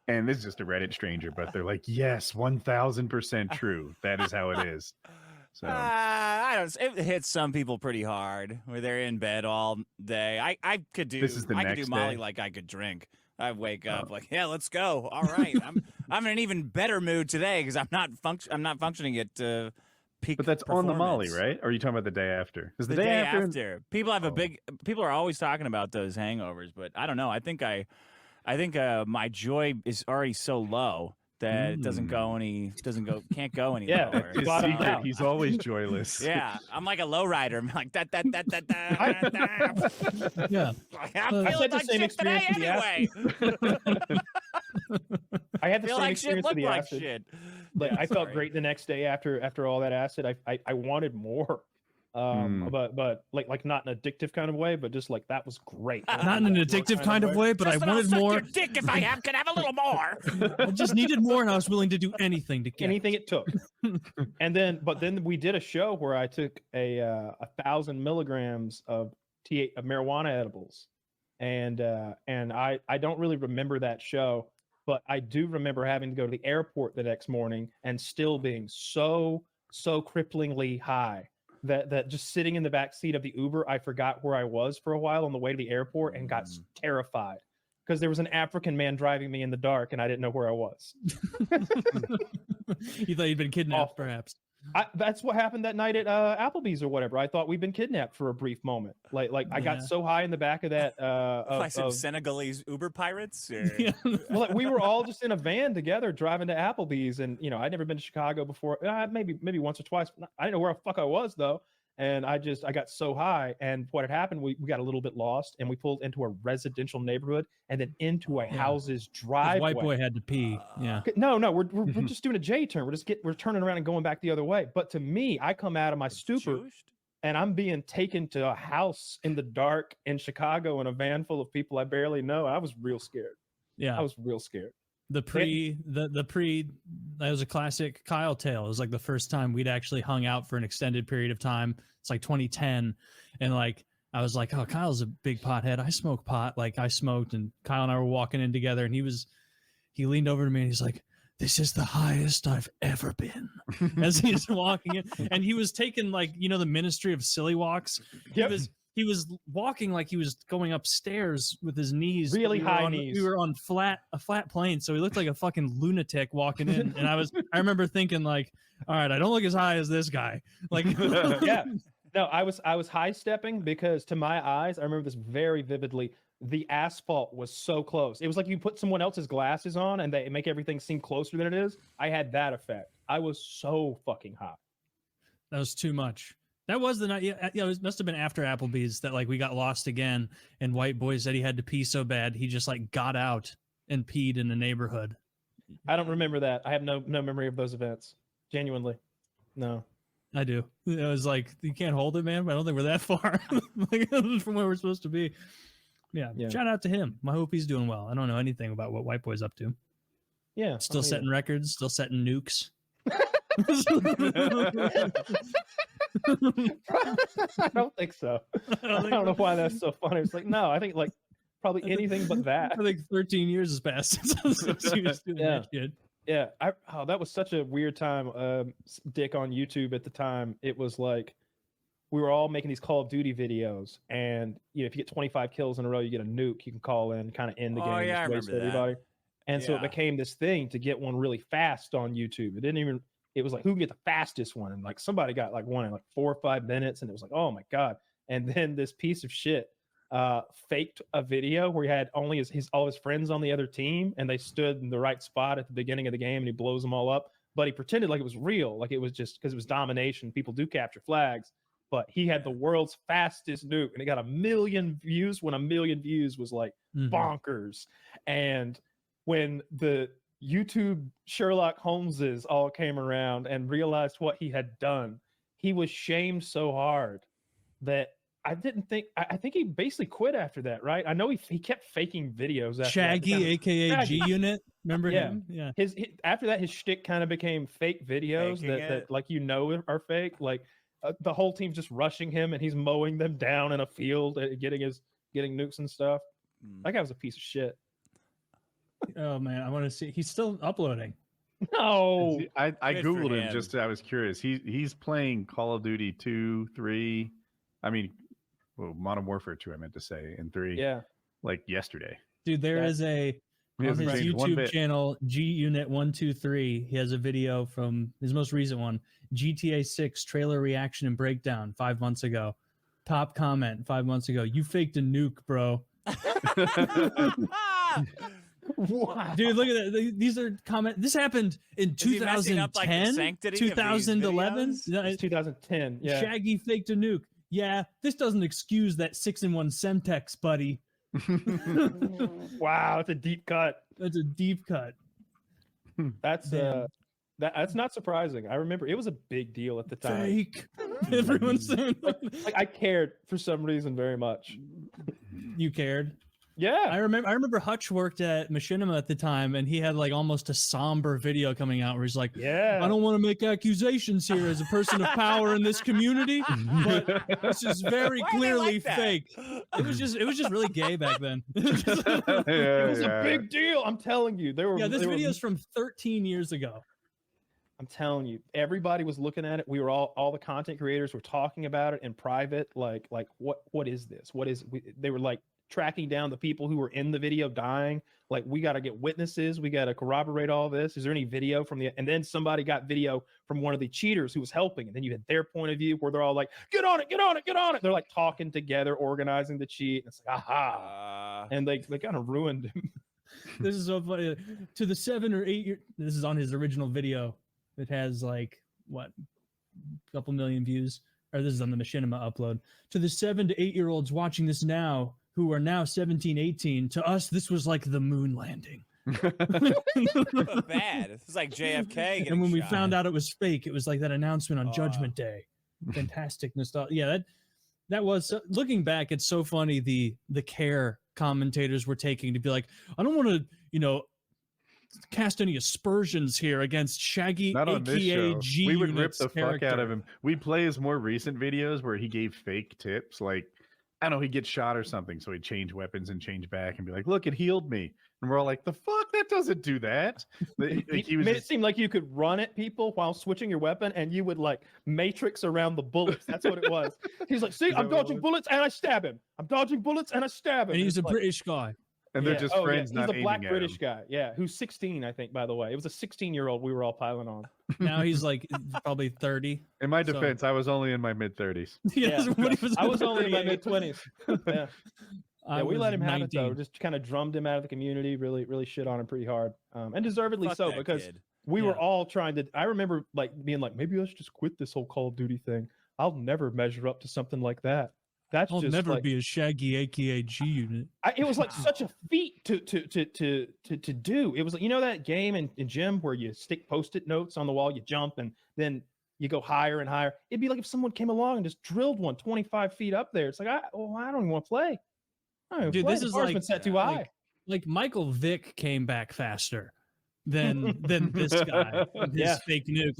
And this is just a Reddit stranger, but they're like, yes, 1000% true. That is how it is. So I don't. It hits some people pretty hard where they're in bed all day. I could do. This is the I could next do Molly day? like I could drink. I wake up like, yeah, let's go. All right, I'm in an even better mood today because I'm not functioning at peak. but that's on the Molly, performance. right? Or are you talking about the day after? Because The day after, people have a big. People are always talking about those hangovers, but I don't know. I think my joy is already so low that it can't go any Yeah, lower. His Bottom secret, out. he's always joyless. Yeah, I'm like a lowrider. I'm like that. Yeah. I'm I feeling said the like same shit experience today with the anyway. I had the Feel same like shit, experience with look the like acid. shit. Like Yeah, I felt sorry. great the next day after all that acid. I wanted more. But like not in an addictive kind of way, but just like that was great. Not in an addictive kind of way, but Just I that I'll wanted suck more. Your dick if I can have a little more. I just needed more, and I was willing to do anything to get Anything it took. And then we did a show where I took a 1,000 milligrams of marijuana edibles, and I don't really remember that show, but I do remember having to go to the airport the next morning and still being so cripplingly high that just sitting in the back seat of the Uber, I forgot where I was for a while on the way to the airport and got terrified because there was an African man driving me in the dark and I didn't know where I was. You thought you'd been kidnapped, Awful. perhaps. That's what happened that night at Applebee's or whatever. I thought we'd been kidnapped for a brief moment. Like I got Yeah. so high in the back of that. By some Senegalese Uber pirates. Or... Yeah. Well, like, we were all just in a van together driving to Applebee's, and I'd never been to Chicago before. Maybe once or twice. I didn't know where the fuck I was though. And I got so high, and what had happened, we got a little bit lost, and we pulled into a residential neighborhood, and then into a house's driveway. White boy had to pee. Yeah. No, we're just doing a J turn. We're turning around and going back the other way. But to me, I come out of my stupor, and I'm being taken to a house in the dark in Chicago in a van full of people I barely know. I was real scared. Yeah. I was real scared. That was a classic Kyle tale. It was like the first time we'd actually hung out for an extended period of time. It's like 2010. And like, I was like, oh, Kyle's a big pothead. I smoke pot. Like I smoked, and Kyle and I were walking in together, and he leaned over to me and he's like, this is the highest I've ever been, as he's walking in. And he was taking like, the Ministry of Silly Walks. Yep. He was walking like he was going upstairs with his knees. Really high knees. knees. We were on a flat plane, so he looked like a fucking lunatic walking in. And I remember thinking like, all right, I don't look as high as this guy. Like, Yeah. No, I was high stepping because to my eyes, I remember this very vividly. The asphalt was so close. It was like you put someone else's glasses on and they make everything seem closer than it is. I had that effect. I was so fucking high. That was too much. That was the night. Yeah, it must have been after Applebee's that like we got lost again, and White Boy said he had to pee so bad he just like got out and peed in the neighborhood. I don't remember that. I have no memory of those events. Genuinely, no. I do. It was like, you can't hold it, man. I don't think we're that far like, from where we're supposed to be. Yeah. Shout out to him. I hope he's doing well. I don't know anything about what White Boy's up to. Yeah. Still setting records. Still setting nukes. I don't think so. I don't know why that's so funny. It's like, no, I think like probably anything but that. I think 13 years has passed since he was doing that shit. Yeah, that was such a weird time, Dick, on YouTube at the time. It was like we were all making these Call of Duty videos, and if you get 25 kills in a row, you get a nuke. You can call in, kind of end the Oh, game, yeah, I just waste remember that. everybody. And so it Yeah. became this thing to get one really fast on YouTube. It was like who can get the fastest one, and like somebody got like one in like 4 or 5 minutes, and it was like, oh my god. And then this piece of shit faked a video where he had only all his friends on the other team, and they stood in the right spot at the beginning of the game, and he blows them all up. But he pretended like it was real, like it was just because it was domination. People do capture flags, but he had the world's fastest nuke, and it got 1 million views when 1 million views was like bonkers. And when the YouTube Sherlock Holmeses all came around and realized what he had done, he was shamed so hard that I think he basically quit after that, right? I know he kept faking videos after Shaggy, that. aka Shaggy. G Unit. Remember Yeah. him? Yeah. His after that, his shtick kind of became fake videos Faking that it. like are fake. Like the whole team's just rushing him, and he's mowing them down in a field, getting nukes and stuff. That guy was a piece of shit. Oh man, I want to see. He's still uploading. No, I Good for googled him him. just. I was curious. He's playing Call of Duty 2, 3. I mean, well, Modern Warfare 2. I meant to say, and 3. yeah, Like yesterday. Dude, there Yeah. is a He on hasn't his changed one YouTube bit. channel, G Unit 123. He has a video from his most recent one, GTA 6 trailer reaction and breakdown 5 months ago. Top comment 5 months ago. You faked a nuke, bro. wow. Dude, look at that. These are comment. This happened in Is he messing up, like, the 2010, sanctity of these 2011. videos? No, It's 2010. Yeah, Shaggy faked a nuke. Yeah, this doesn't excuse that 6-in-1 Semtex, buddy. wow, it's a deep cut. That's a deep cut. That's Damn. that's not surprising. I remember it was a big deal at the time. Fake. Everyone's saying Like I cared for some reason very much. you cared. Yeah, I remember Hutch worked at Machinima at the time, and he had like almost a somber video coming out where he's like, yeah. I don't want to make accusations here as a person of power in this community, but this is very Why are they clearly like that? fake. It was just really gay back then. It was a big deal. I'm telling you, there were. Yeah, this there were- video is from 13 years ago. I'm telling you, everybody was looking at it. We were all the content creators were talking about it in private. Like what is this? They were like tracking down the people who were in the video dying. Like, we got to get witnesses. We got to corroborate all this. Is there any video from and then somebody got video from one of the cheaters who was helping. And then you had their point of view where they're all like, get on it, get on it, get on it. They're like talking together, organizing the cheat. And it's like, aha. And they kind of ruined him. This is so funny. To the 7 or 8 year, this is on his original video. It has like what, a couple million views. Or this is on the Machinima upload. To the 7 to 8 year olds watching this now, who are now 17, 18, to us, this was like the moon landing. Bad. It's like JFK. And when we shot. found out it was fake, it was like that announcement on Judgment Day. Fantastic nostalgia. Yeah, that was looking back. It's so funny the care commentators were taking to be like, I don't want to, cast any aspersions here against Shaggy, Not on this aka show. G. We would rip Unit's the fuck out of character. him. We'd play his more recent videos where he gave fake tips, like, I don't know, he'd get shot or something, so he'd change weapons and change back and be like, look, it healed me. And we're all like, the fuck? That doesn't do that. He was Made it seem like you could run at people while switching your weapon, and you would like matrix around the bullets. That's what it was. He's like, see, Is I'm that what it dodging was? bullets and I stab him. I'm dodging bullets and I stab him. And he's it's a like, British guy. and they're just friends, He's not a black aiming at British him. guy. Yeah, who's 16, I think. By the way, it was a 16-year-old we were all piling on. Now he's like probably 30. In my So- defense, I was only in my mid-30s. Yes, when he was I was only in my 38. mid-20s. Yeah. I Yeah, we was let him have it 19. though. Just kind of drummed him out of the community. Really, really shit on him pretty hard, and deservedly Fuck so that because kid. we were Yeah. all trying to. I remember like being like, maybe let's just quit this whole Call of Duty thing. I'll never measure up to something like that. That's I'll just never like, be a Shaggy, aka G Unit. it was like such a feat to do. It was like, that game in gym where you stick Post-it notes on the wall, you jump, and then you go higher and higher. It'd be like if someone came along and just drilled one 25 feet up there. It's like, I don't even want to play. I don't even Dude, play. this The is bar's like- been set too like- high. Like Michael Vick came back faster than this guy with his Yeah. fake nuke.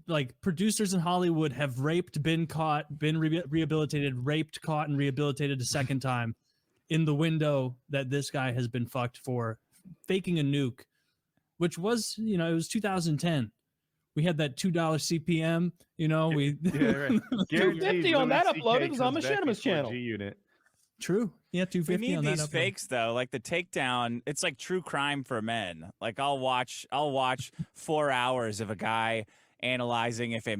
Like producers in Hollywood have raped, been caught, been rehabilitated, raped, caught, and rehabilitated a second time in the window that this guy has been fucked for faking a nuke which was, it was 2010. We had that $2 CPM, we Yeah, right. Guaranteed $2.50 on Louis that CK uploaded was on comes back Machinima's before channel. G-Unit. True. Yeah, We $2.50 need on that these upload. fakes though, like the takedown. It's like true crime for men. Like I'll watch 4 hours of a guy analyzing if a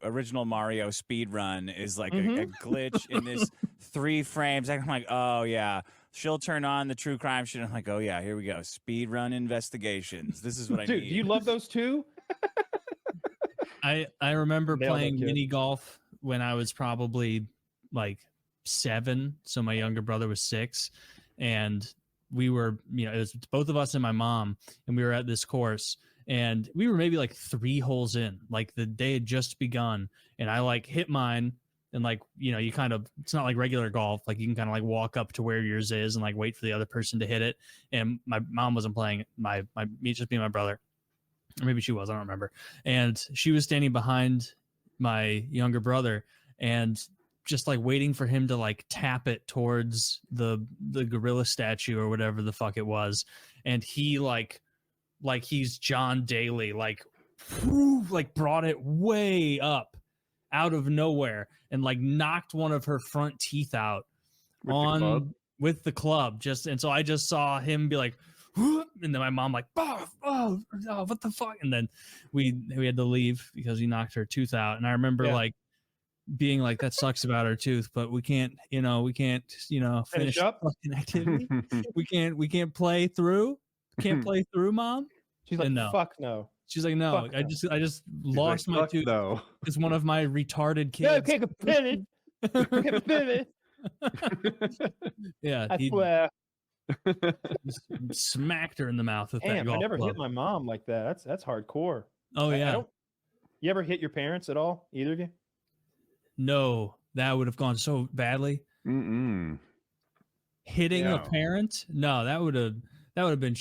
original Mario speedrun is like a glitch in this 3 frames. I'm like, oh yeah. She'll turn on the true crime shit. I'm like, oh yeah, here we go. Speedrun investigations. This is what I Dude, need. do you love those two? I remember Nailed it, playing kid. mini golf when I was probably like 7. So my younger brother was 6. And we were, it was both of us and my mom. And we were at this course. And we were maybe like 3 holes in. Like the day had just begun. And I like hit mine. And like, you kind of, it's not like regular golf. Like you can kind of like walk up to where yours is and like wait for the other person to hit it. And my mom wasn't playing. Just me and my brother. Or maybe she was, I don't remember. And she was standing behind my younger brother and just like waiting for him to like tap it towards the gorilla statue or whatever the fuck it was. And he like he's John Daly, like brought it way up out of nowhere and like knocked one of her front teeth out with the club. And so I just saw him be like, and then my mom like, oh, what the fuck? And then we had to leave because he knocked her tooth out. And I remember like being like, that sucks about her tooth, but we can't finish up fucking activity. we can't play through. Can't play through, Mom. She's like, no. fuck no. She's like, no, Fuck I no. just lost my tooth. No. It's one of my retarded kids. No, can't pivot. Can't pivot. Yeah, I he swear. just smacked her in the mouth with that Damn, I golf never club. hit my mom like that. That's hardcore. Oh I yeah. don't, you ever hit your parents at all? Either of you? No, that would have gone so badly. Mm-mm. Hitting a No. parent? No, that would have been.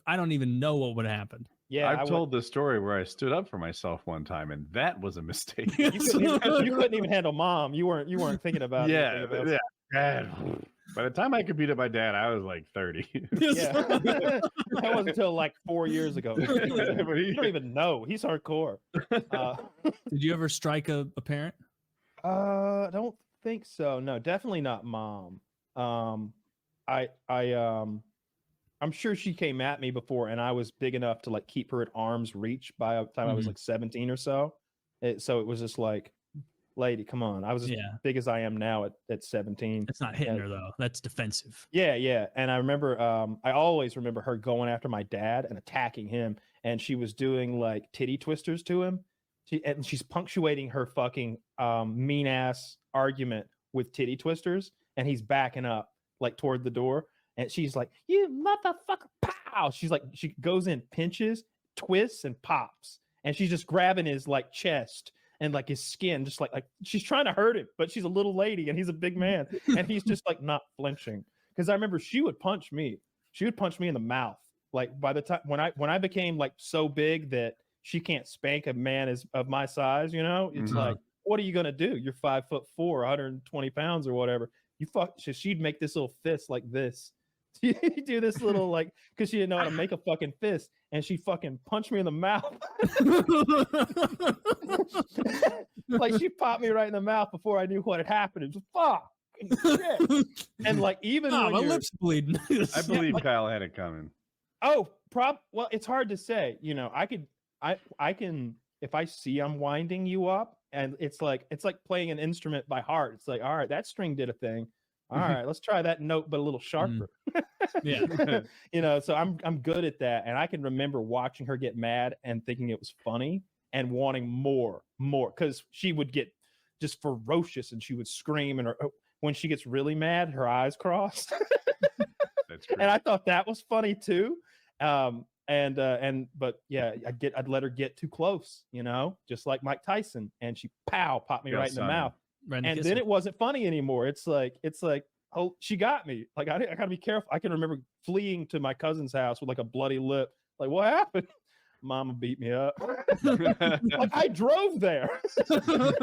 I don't even know what would have happened. Yeah, I've told the story where I stood up for myself one time, and that was a mistake. you couldn't even handle mom. You weren't thinking about it. yeah. God. By the time I competed with my dad, I was like 30. Yeah. That wasn't until like 4 years ago. You don't even know. He's hardcore. Did you ever strike a parent? I don't think so. No, definitely not mom. I'm sure she came at me before, and I was big enough to like keep her at arm's reach by the time I was like 17 or so. So it was just like, lady, come on. I was as big as I am now at 17. That's not hitting her though. That's defensive. Yeah. And I remember, I always remember her going after my dad and attacking him, and she was doing like titty twisters to him. And she's punctuating her fucking mean ass argument with titty twisters, and he's backing up like toward the door, and she's like, "You motherfucker!" Pow! She's like, she goes in, pinches, twists, and pops, and she's just grabbing his like chest and like his skin, just like she's trying to hurt him, but she's a little lady and he's a big man, and he's just like not flinching. Because I remember she would punch me. She would punch me in the mouth. Like by the time when I became like so big that she can't spank a man of my size, it's like, what are you gonna do? You're 5'4", 120 pounds or whatever. She'd make this little fist like this. You do this little like, because she didn't know how to make a fucking fist, and she fucking punched me in the mouth. Like she popped me right in the mouth before I knew what had happened. It was fuck shit. And like even when my lips bleeding. I believe Kyle had it coming. well, it's hard to say. I can if I see I'm winding you up, and it's like playing an instrument by heart. It's like, all right, that string did a thing. All right, let's try that note, but a little sharper. Yeah. So I'm good at that, and I can remember watching her get mad and thinking it was funny and wanting more, because she would get just ferocious and she would scream, and when she gets really mad, her eyes cross. That's true. And I thought that was funny too. But yeah, I'd let her get too close, just like Mike Tyson, and she popped me right in the mouth. Right, And then it wasn't funny anymore. It's like, oh, she got me. Like I gotta be careful. I can remember fleeing to my cousin's house with like a bloody lip. Like, what happened? Mama beat me up. Like I drove there. I'm gonna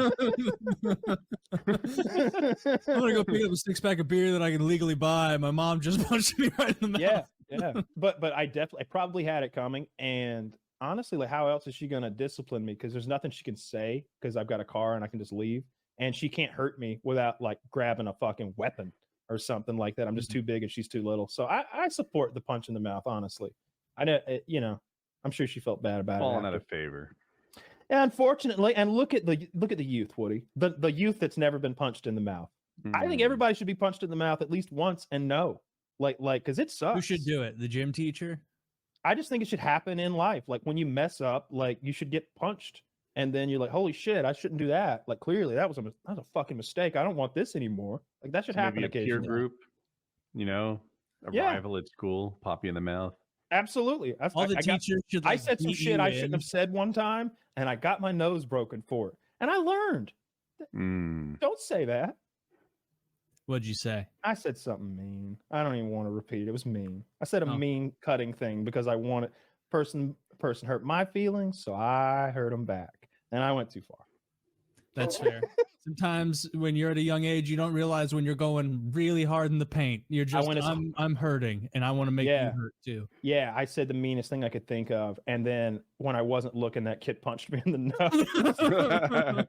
go pick up a 6-pack of beer that I can legally buy. My mom just punched me right in the mouth. Yeah, Yeah, but I probably had it coming, and honestly, like, how else is she gonna discipline me? Because there's nothing she can say because I've got a car and I can just leave, and she can't hurt me without like grabbing a fucking weapon or something like that. I'm just too big and she's too little, so I support the punch in the mouth. Honestly, I know, I'm sure she felt bad about Falling it. out of favor. Yeah, unfortunately, and look at the youth, Woody, the youth that's never been punched in the mouth. I think everybody should be punched in the mouth at least once and know. Like, because it sucks. Who should do it? The gym teacher? I just think it should happen in life. Like when you mess up, like you should get punched, and then you're like, "Holy shit, I shouldn't do that." Like clearly, that was a fucking mistake. I don't want this anymore. Like that should happen Maybe a peer occasionally. group, a rival at school, pop you in the mouth. Absolutely. All the teachers should. I Like, said some beat shit you I in. shouldn't have said one time, and I got my nose broken for it. And I learned. Don't say that. What'd you say? I said something mean. I don't even want to repeat it. It was mean. I said a mean cutting thing because I wanted person hurt my feelings, so I hurt him back, and I went too far. That's fair. Sometimes when you're at a young age, you don't realize when you're going really hard in the paint. You're just, I'm hurting, and I want to make you hurt too. Yeah, I said the meanest thing I could think of, and then when I wasn't looking, that kid punched me in the nose,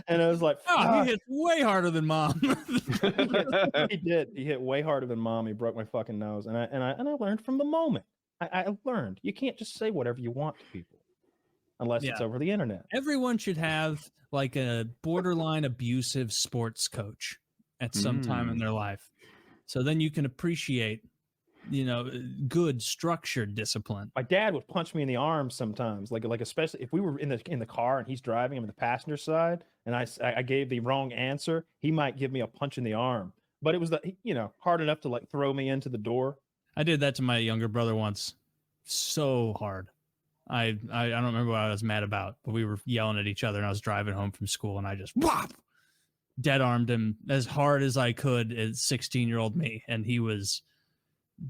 and I was like, "Oh, he hit way harder than mom." He did. He hit way harder than mom. He broke my fucking nose, and I learned from the moment. I learned you can't just say whatever you want to people unless it's over the internet. Everyone should have like a borderline abusive sports coach at some time in their life. So then you can appreciate, good structured discipline. My dad would punch me in the arms sometimes, like especially if we were in the car and he's driving, I'm in the passenger side, and I gave the wrong answer, he might give me a punch in the arm. But it was hard enough to like throw me into the door. I did that to my younger brother once. So hard. I don't remember what I was mad about, but we were yelling at each other, and I was driving home from school, and I just dead armed him as hard as I could as 16-year-old me, and he was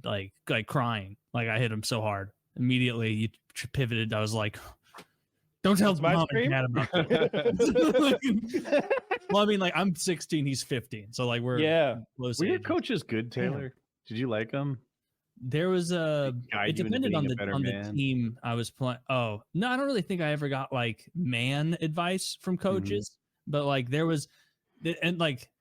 like crying. Like I hit him so hard. Immediately he pivoted. I was like, "Don't tell mom and dad about that." Well, I mean, like I'm 16, he's 15, so like we're close. Were your coaches good, Taylor? Did you like them? There was it depended on the team I was playing. Oh, no, I don't really think I ever got like man advice from coaches, but like there was, and like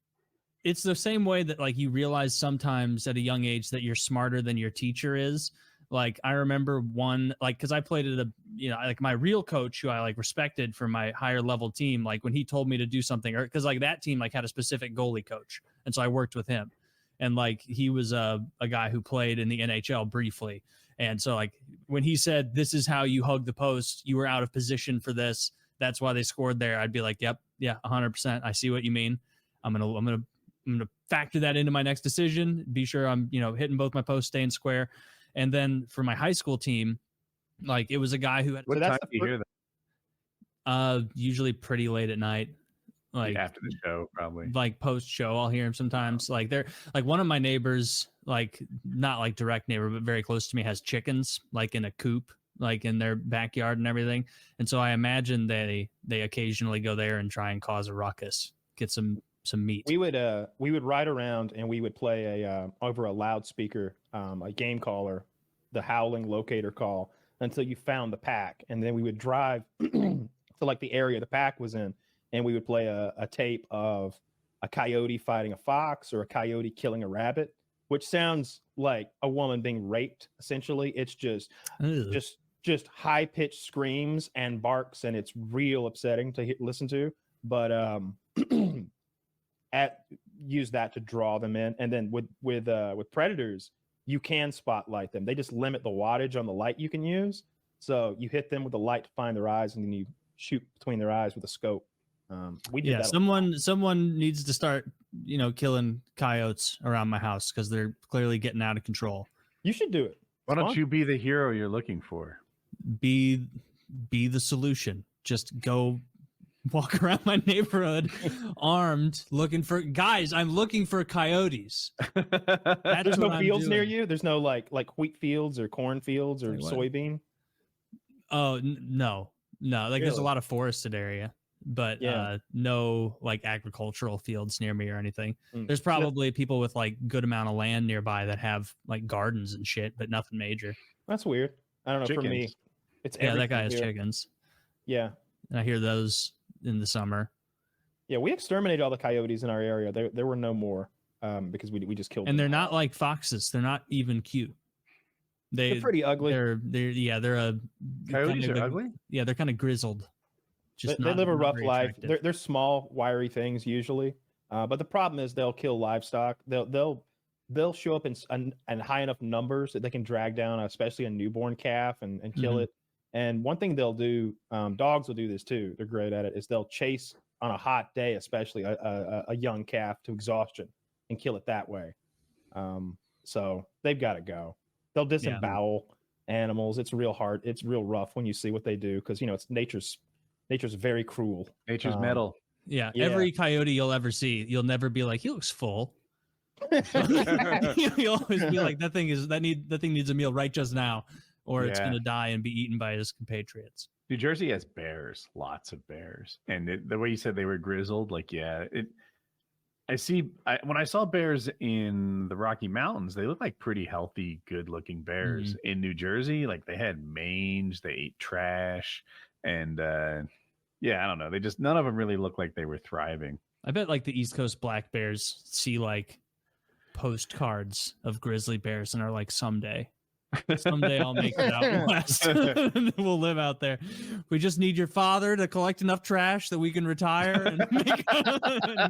it's the same way that like you realize sometimes at a young age that you're smarter than your teacher is. Like I remember one, like, cause I played at like my real coach who I like respected for my higher level team. Like when he told me to do something, or cause like that team like had a specific goalie coach. And so I worked with him. And like he was a guy who played in the NHL briefly. And so like when he said, "This is how you hug the post, you were out of position for this, that's why they scored there," I'd be like, "Yep, yeah, 100%. I see what you mean. I'm gonna factor that into my next decision. Be sure I'm hitting both my posts, staying square." And then for my high school team, like it was a guy who had. What time do you hear that? Usually pretty late at night. Like after the show, probably like post show, I'll hear him sometimes. Like they're like one of my neighbors, like not like direct neighbor, but very close to me, has chickens like in a coop, like in their backyard and everything. And so I imagine they occasionally go there and try and cause a ruckus, get some meat. We would ride around and we would play over a loudspeaker, a game caller, the howling locator call until you found the pack, and then we would drive to like the area the pack was in. And we would play a tape of a coyote fighting a fox or a coyote killing a rabbit, which sounds like a woman being raped. Essentially, it's just high pitched screams and barks, and it's real upsetting to listen to. But use that to draw them in, and then with predators, you can spotlight them. They just limit the wattage on the light you can use, so you hit them with the light to find their eyes, and then you shoot between their eyes with a scope. We did that. Someone needs to start, killing coyotes around my house because they're clearly getting out of control. You should do it. Why don't you be the hero you're looking for? Be the solution. Just go walk around my neighborhood armed, looking for guys. I'm looking for coyotes. There's no fields near you. There's no like wheat fields or corn fields or soybean. Oh no. Like there's a lot of forested area. but no like agricultural fields near me or anything. Mm. There's probably people with like good amount of land nearby that have like gardens and shit, but nothing major. That's weird. I don't know. For me, Chickens. it's Yeah, that guy has everything here. chickens. Yeah. And I hear those in the summer. Yeah, we exterminated all the coyotes in our area. There were no more because we just killed And them. they're not like foxes. They're not even cute. They're pretty ugly. They're a Coyotes kind are of, ugly? Yeah, they're kind of grizzled. Just They live a not rough very life. attractive. They're small, wiry things usually. But the problem is they'll kill livestock. They'll show up in high enough numbers that they can drag down, especially a newborn calf and kill Mhm. it. And one thing they'll do, dogs will do this too. They're great at it. Is they'll chase on a hot day, especially a young calf to exhaustion and kill it that way. So they've got to go. They'll disembowel animals. It's real hard. It's real rough when you see what they do because it's nature's very cruel. Nature's metal. Yeah, Yeah. every coyote you'll ever see, you'll never be like, he looks full. You'll always be like, that thing needs a meal right just now, or it's Yeah. gonna die and be eaten by his compatriots. New Jersey has bears, lots of bears, and the way you said they were grizzled, like when I saw bears in the Rocky Mountains, they look like pretty healthy, good-looking bears. In New Jersey, like they had mange, they ate trash, and I don't know. They just none of them really looked like they were thriving. I bet like the East Coast black bears see like postcards of grizzly bears and are like, someday I'll make it out west. And we'll live out there. We just need your father to collect enough trash that we can retire and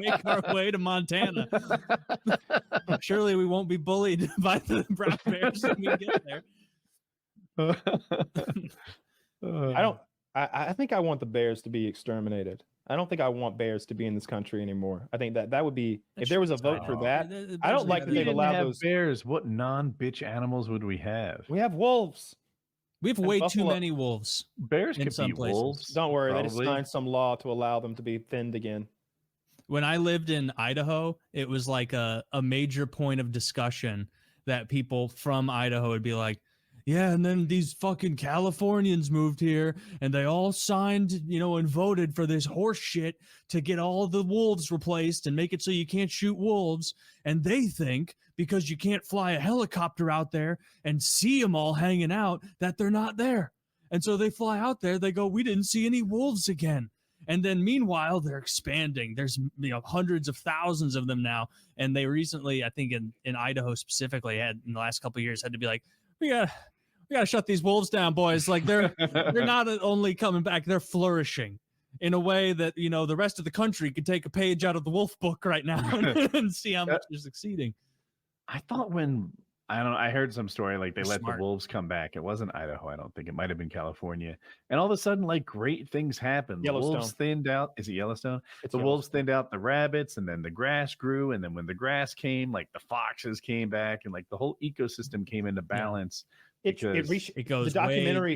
make our way to Montana. Surely we won't be bullied by the brown bears when we get there. I think I want the bears to be exterminated. I don't think I want bears to be in this country anymore. I think that would be if there was a vote for that. I don't like that they've allowed those bears. What non-bitch animals would we have? We have wolves. We have And way too buffalo. many wolves. Bears In could some be places. wolves. Don't worry, they just probably. signed some law to allow them to be thinned again. When I lived in Idaho, it was like a major point of discussion that people from Idaho would be like, yeah, and then these fucking Californians moved here and they all signed, and voted for this horse shit to get all the wolves replaced and make it so you can't shoot wolves. And they think because you can't fly a helicopter out there and see them all hanging out that they're not there. And so they fly out there, they go, we didn't see any wolves again. And then meanwhile, they're expanding. There's hundreds of thousands of them now. And they recently, I think in Idaho specifically, had in the last couple of years had to be like, we gotta shut these wolves down, boys. Like they're not only coming back, they're flourishing in a way that the rest of the country could take a page out of the wolf book right now and see how much they're succeeding. I thought I heard some story like they They're let smart. the wolves come back. It wasn't Idaho, I don't think. It might have been California. And all of a sudden, like great things happened. The wolves Yellowstone. thinned out. Is it Yellowstone? It's The Yellowstone. wolves thinned out the rabbits, and then the grass grew. And then when the grass came, like the foxes came back, and like the whole ecosystem came into balance. It It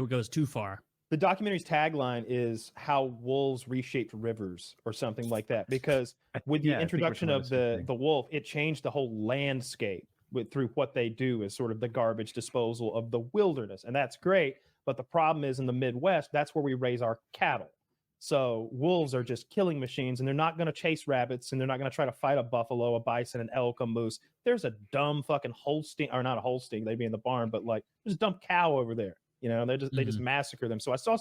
goes too far. The documentary's tagline is how wolves reshaped rivers or something like that. Because with the Yeah, I think we're introduction talking of about the same the wolf, it changed the whole landscape through what they do as sort of the garbage disposal of the wilderness. And that's great. But the problem is in the Midwest, that's where we raise our cattle. So wolves are just killing machines, and they're not going to chase rabbits, and they're not going to try to fight a buffalo, a bison, an elk, a moose. There's a dumb fucking Holstein, or not a Holstein, they'd be in the barn, but like there's a dumb cow over there. They just massacre them. So I saw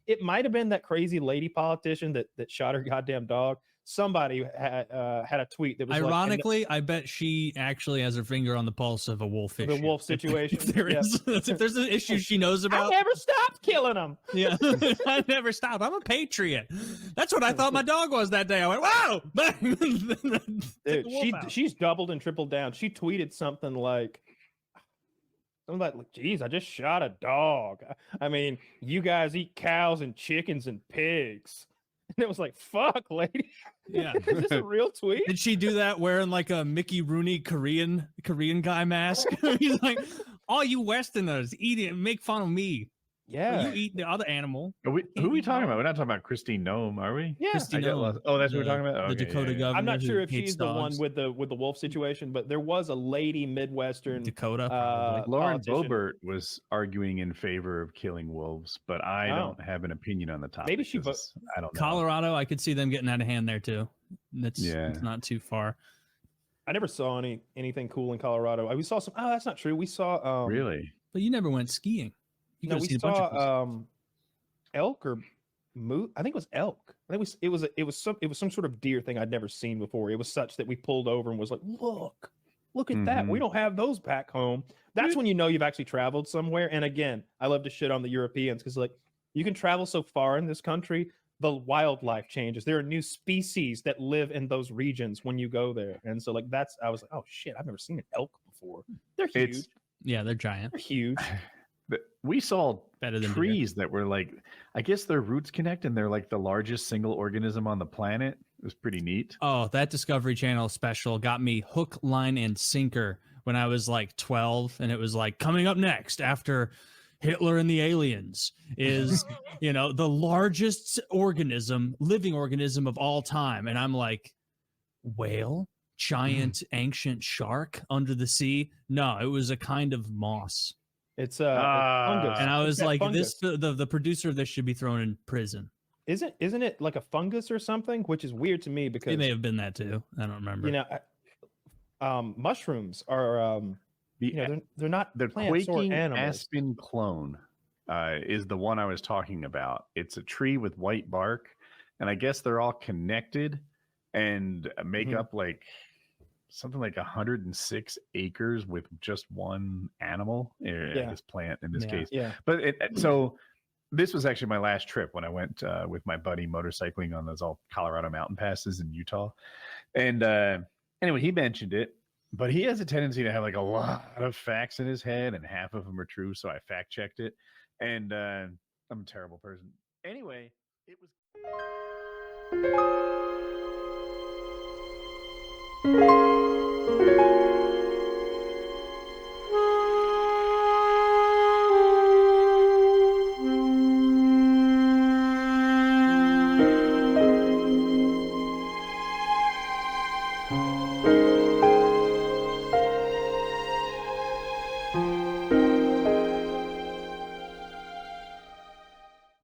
it might have been that crazy lady politician that shot her goddamn dog. Somebody had a tweet that was ironically, I bet she actually has her finger on the pulse of a wolf issue. the wolf situation. If there's an issue she knows I about. never stopped killing them. Yeah, I never stopped. I'm a patriot. That's what I thought my dog was that day. I went, wow! Dude, she's doubled and tripled down. She tweeted something like, geez, I just shot a dog. I mean, you guys eat cows and chickens and pigs. And it was like, fuck, lady. Yeah. Is this a real tweet? Did she do that wearing like a Mickey Rooney Korean guy mask? He's like, all you Westerners eat it and make fun of me. Yeah. you eat the other animal. Who are we eat talking all. about? We're not talking about Christine Nome, are we? Yeah. Christy I get Nome, lost. Oh, that's what we're the- talking about. The Okay, Dakota yeah. governor. I'm not who sure if hates she's the one dogs. with the wolf situation, but there was a lady Midwestern Dakota, probably. Lauren politician. Boebert was arguing in favor of killing wolves, but I Oh. don't have an opinion on the topic. Maybe she 'cause I don't know. Colorado, I could see them getting out of hand there too. Yeah. It's not too far. I never saw anything cool in Colorado. We saw some. Oh, that's not true. We saw Really? But you never went skiing. You No, could have we seen a bunch of cool stuff. saw elk or moose. I think it was elk. I think it was some sort of deer thing I'd never seen before. It was such that we pulled over and was like, look at that. We Mhm. don't have those back home. That's when you know you've actually traveled somewhere. And again, I love to shit on the Europeans because like you can travel so far in this country, the wildlife changes. There are new species that live in those regions when you go there. And so like I was like, oh shit, I've never seen an elk before. They're huge. It's Yeah, they're giant. They're huge. we saw Better than deer. trees that were like, I guess their roots connect and they're like the largest single organism on the planet. It was pretty neat. Oh, that Discovery Channel special got me hook, line, and sinker when I was like 12, and it was like coming up next after Hitler and the aliens is the largest living organism of all time, and I'm like, whale, giant ancient shark under the sea. No, it was a kind of moss, It's fungus. and I It's was that like, fungus. the producer of this should be thrown in prison. Isn't it like a fungus or something? Which is weird to me because It may have been that too. I don't remember. mushrooms are they're not The plants or quaking animals. aspen clone is the one I was talking about. It's a tree with white bark, and I guess they're all connected and make Mhm. up like something like 106 acres with just one animal. Yeah. This plant in this Yeah. case. Yeah. But so this was actually my last trip when I went with my buddy motorcycling on those all Colorado mountain passes in Utah. And anyway, he mentioned it, but he has a tendency to have like a lot of facts in his head, and half of them are true. So I fact checked it, and I'm a terrible person. Anyway, it was.